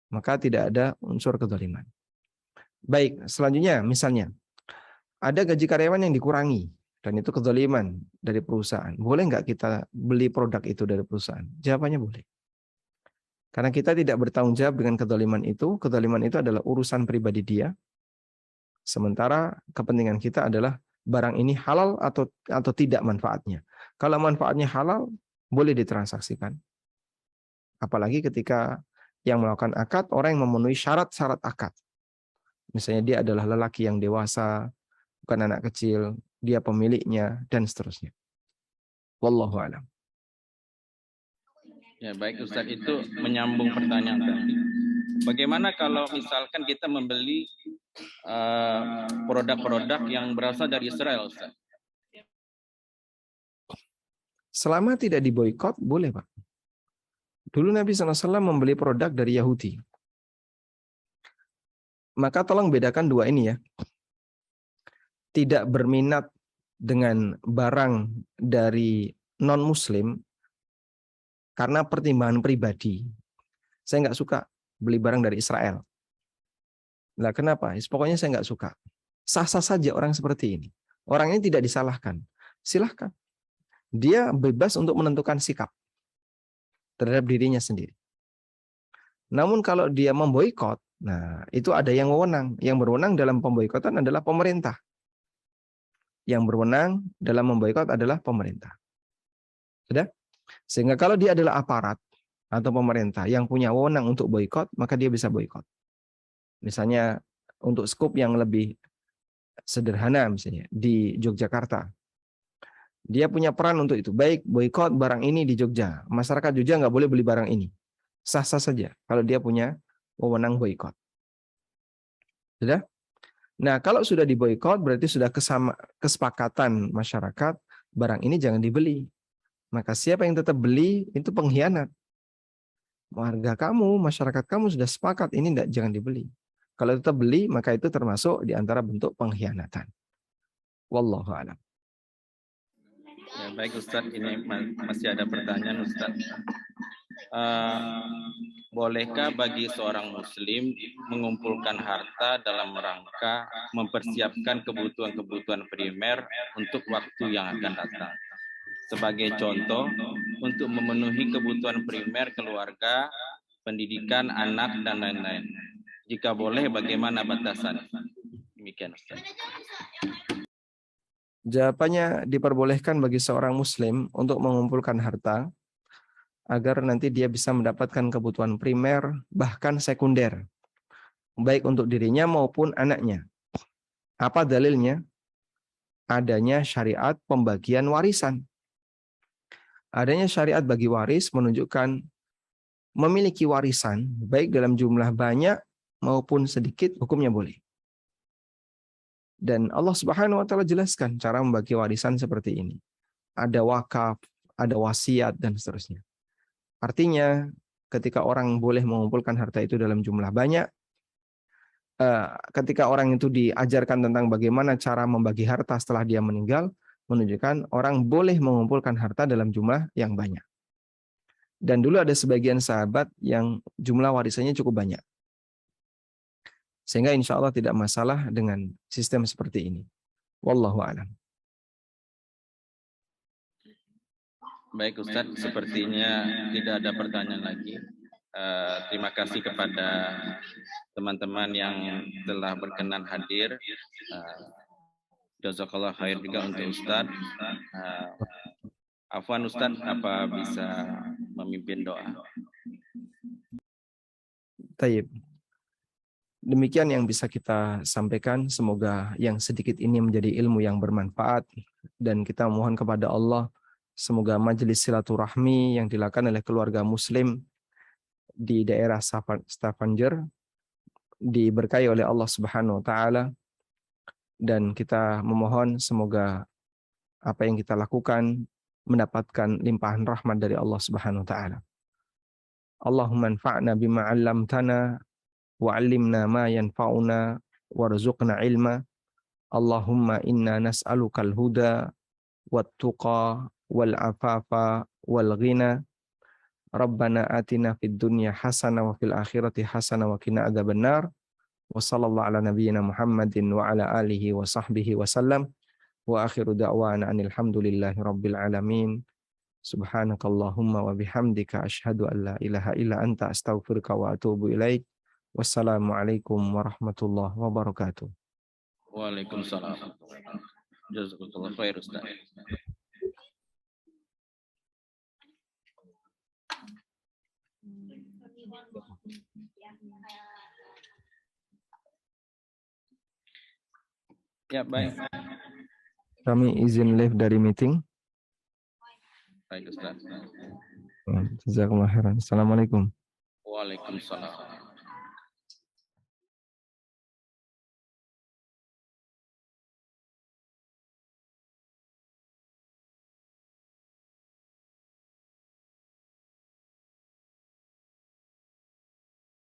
maka tidak ada unsur kedoliman. Baik, selanjutnya misalnya ada gaji karyawan yang dikurangi dan itu kedoliman dari perusahaan. Boleh nggak kita beli produk itu dari perusahaan? Jawabannya boleh. Karena kita tidak bertanggung jawab dengan kedoliman itu. Kedoliman itu adalah urusan pribadi dia. Sementara kepentingan kita adalah barang ini halal atau tidak manfaatnya. Kalau manfaatnya halal, boleh ditransaksikan. Apalagi ketika yang melakukan akad orang yang memenuhi syarat-syarat akad. Misalnya dia adalah lelaki yang dewasa, bukan anak kecil, dia pemiliknya, dan seterusnya. Wallahu a'lam. Ya, baik Ustaz, itu menyambung pertanyaan tadi. Bagaimana kalau misalkan kita membeli produk-produk yang berasal dari Israel, Ustaz? Selama tidak diboikot, boleh Pak. Dulu Nabi SAW membeli produk dari Yahudi. Maka tolong bedakan dua ini ya. Tidak berminat dengan barang dari non-muslim karena pertimbangan pribadi. Saya nggak suka beli barang dari Israel. Nah, kenapa? Pokoknya saya nggak suka. Sah-sah saja orang seperti ini. Orang ini tidak disalahkan. Silahkan. Dia bebas untuk menentukan sikap terhadap dirinya sendiri. Namun kalau dia memboikot, nah itu ada yang wewenang. Yang berwenang dalam pemboikotan adalah pemerintah. Yang berwenang dalam memboikot adalah pemerintah. Sudah? Sehingga kalau dia adalah aparat atau pemerintah yang punya wewenang untuk boikot, maka dia bisa boikot. Misalnya untuk skop yang lebih sederhana misalnya di Yogyakarta. Dia punya peran untuk itu. Baik, boikot barang ini di Jogja. Masyarakat Jogja nggak boleh beli barang ini. Sah-sah saja kalau dia punya wewenang boikot. Sudah? Nah, kalau sudah diboikot berarti sudah kesepakatan masyarakat barang ini jangan dibeli. Maka siapa yang tetap beli itu pengkhianat. Warga kamu, masyarakat kamu sudah sepakat ini jangan dibeli. Kalau tetap beli maka itu termasuk di antara bentuk pengkhianatan. Wallahu a'lam. Ya, baik Ustaz, ini masih ada pertanyaan Ustaz. Bolehkah bagi seorang muslim mengumpulkan harta dalam rangka mempersiapkan kebutuhan-kebutuhan primer untuk waktu yang akan datang? Sebagai contoh, untuk memenuhi kebutuhan primer keluarga, pendidikan anak, dan lain-lain. Jika boleh, bagaimana batasan? Demikian Ustaz. Jawabannya diperbolehkan bagi seorang muslim untuk mengumpulkan harta agar nanti dia bisa mendapatkan kebutuhan primer bahkan sekunder baik untuk dirinya maupun anaknya. Apa dalilnya? Adanya syariat pembagian warisan. Adanya syariat bagi waris menunjukkan memiliki warisan baik dalam jumlah banyak maupun sedikit hukumnya boleh. Dan Allah Subhanahu wa taala jelaskan cara membagi warisan seperti ini. Ada wakaf, ada wasiat dan seterusnya. Artinya ketika orang boleh mengumpulkan harta itu dalam jumlah banyak, ketika orang itu diajarkan tentang bagaimana cara membagi harta setelah dia meninggal, menunjukkan orang boleh mengumpulkan harta dalam jumlah yang banyak. Dan dulu ada sebagian sahabat yang jumlah warisannya cukup banyak. Sehingga insya Allah tidak masalah dengan sistem seperti ini. Wallahu a'lam. Baik Ustaz, sepertinya tidak ada pertanyaan lagi. Terima kasih kepada teman-teman yang telah berkenan hadir. Jazakallah khair juga untuk Ustadz. Afwan Ustadz, apa bisa memimpin doa? Taib. Demikian yang bisa kita sampaikan. Semoga yang sedikit ini menjadi ilmu yang bermanfaat. Dan kita mohon kepada Allah, semoga majelis silaturahmi yang dilakukan oleh keluarga muslim di daerah Stavanger diberkahi oleh Allah Subhanahu wa taala, dan kita memohon semoga apa yang kita lakukan mendapatkan limpahan rahmat dari Allah Subhanahu wa taala. Allahumma anfa'na bima 'allamtana wa 'allimna ma yanfa'una warzuqna ilma. Allahumma inna nas'alukal huda wat tuqa wal afafa wal ghina. Rabbana atina fid dunya hasanah wa fil akhirati hasanah wa qina adzabannar. Wa sallallahu ala nabiyyina Muhammadin wa ala alihi wa sahbihi wa sallam. Wa akhiru da'wana anil hamdulillahi rabbil alamin. Subhanakallahumma wa bihamdika asyhadu an la ilaha illa anta astaghfiruka wa atubu ilaik. Wassalamualaikum warahmatullahi wabarakatuh. Waalaikumsalam. Jazakallah khair Ustaz. Ya, baik. Kami izin live dari meeting. Baik Ustaz. Jazakumullah khairan. Assalamualaikum. Waalaikumsalam.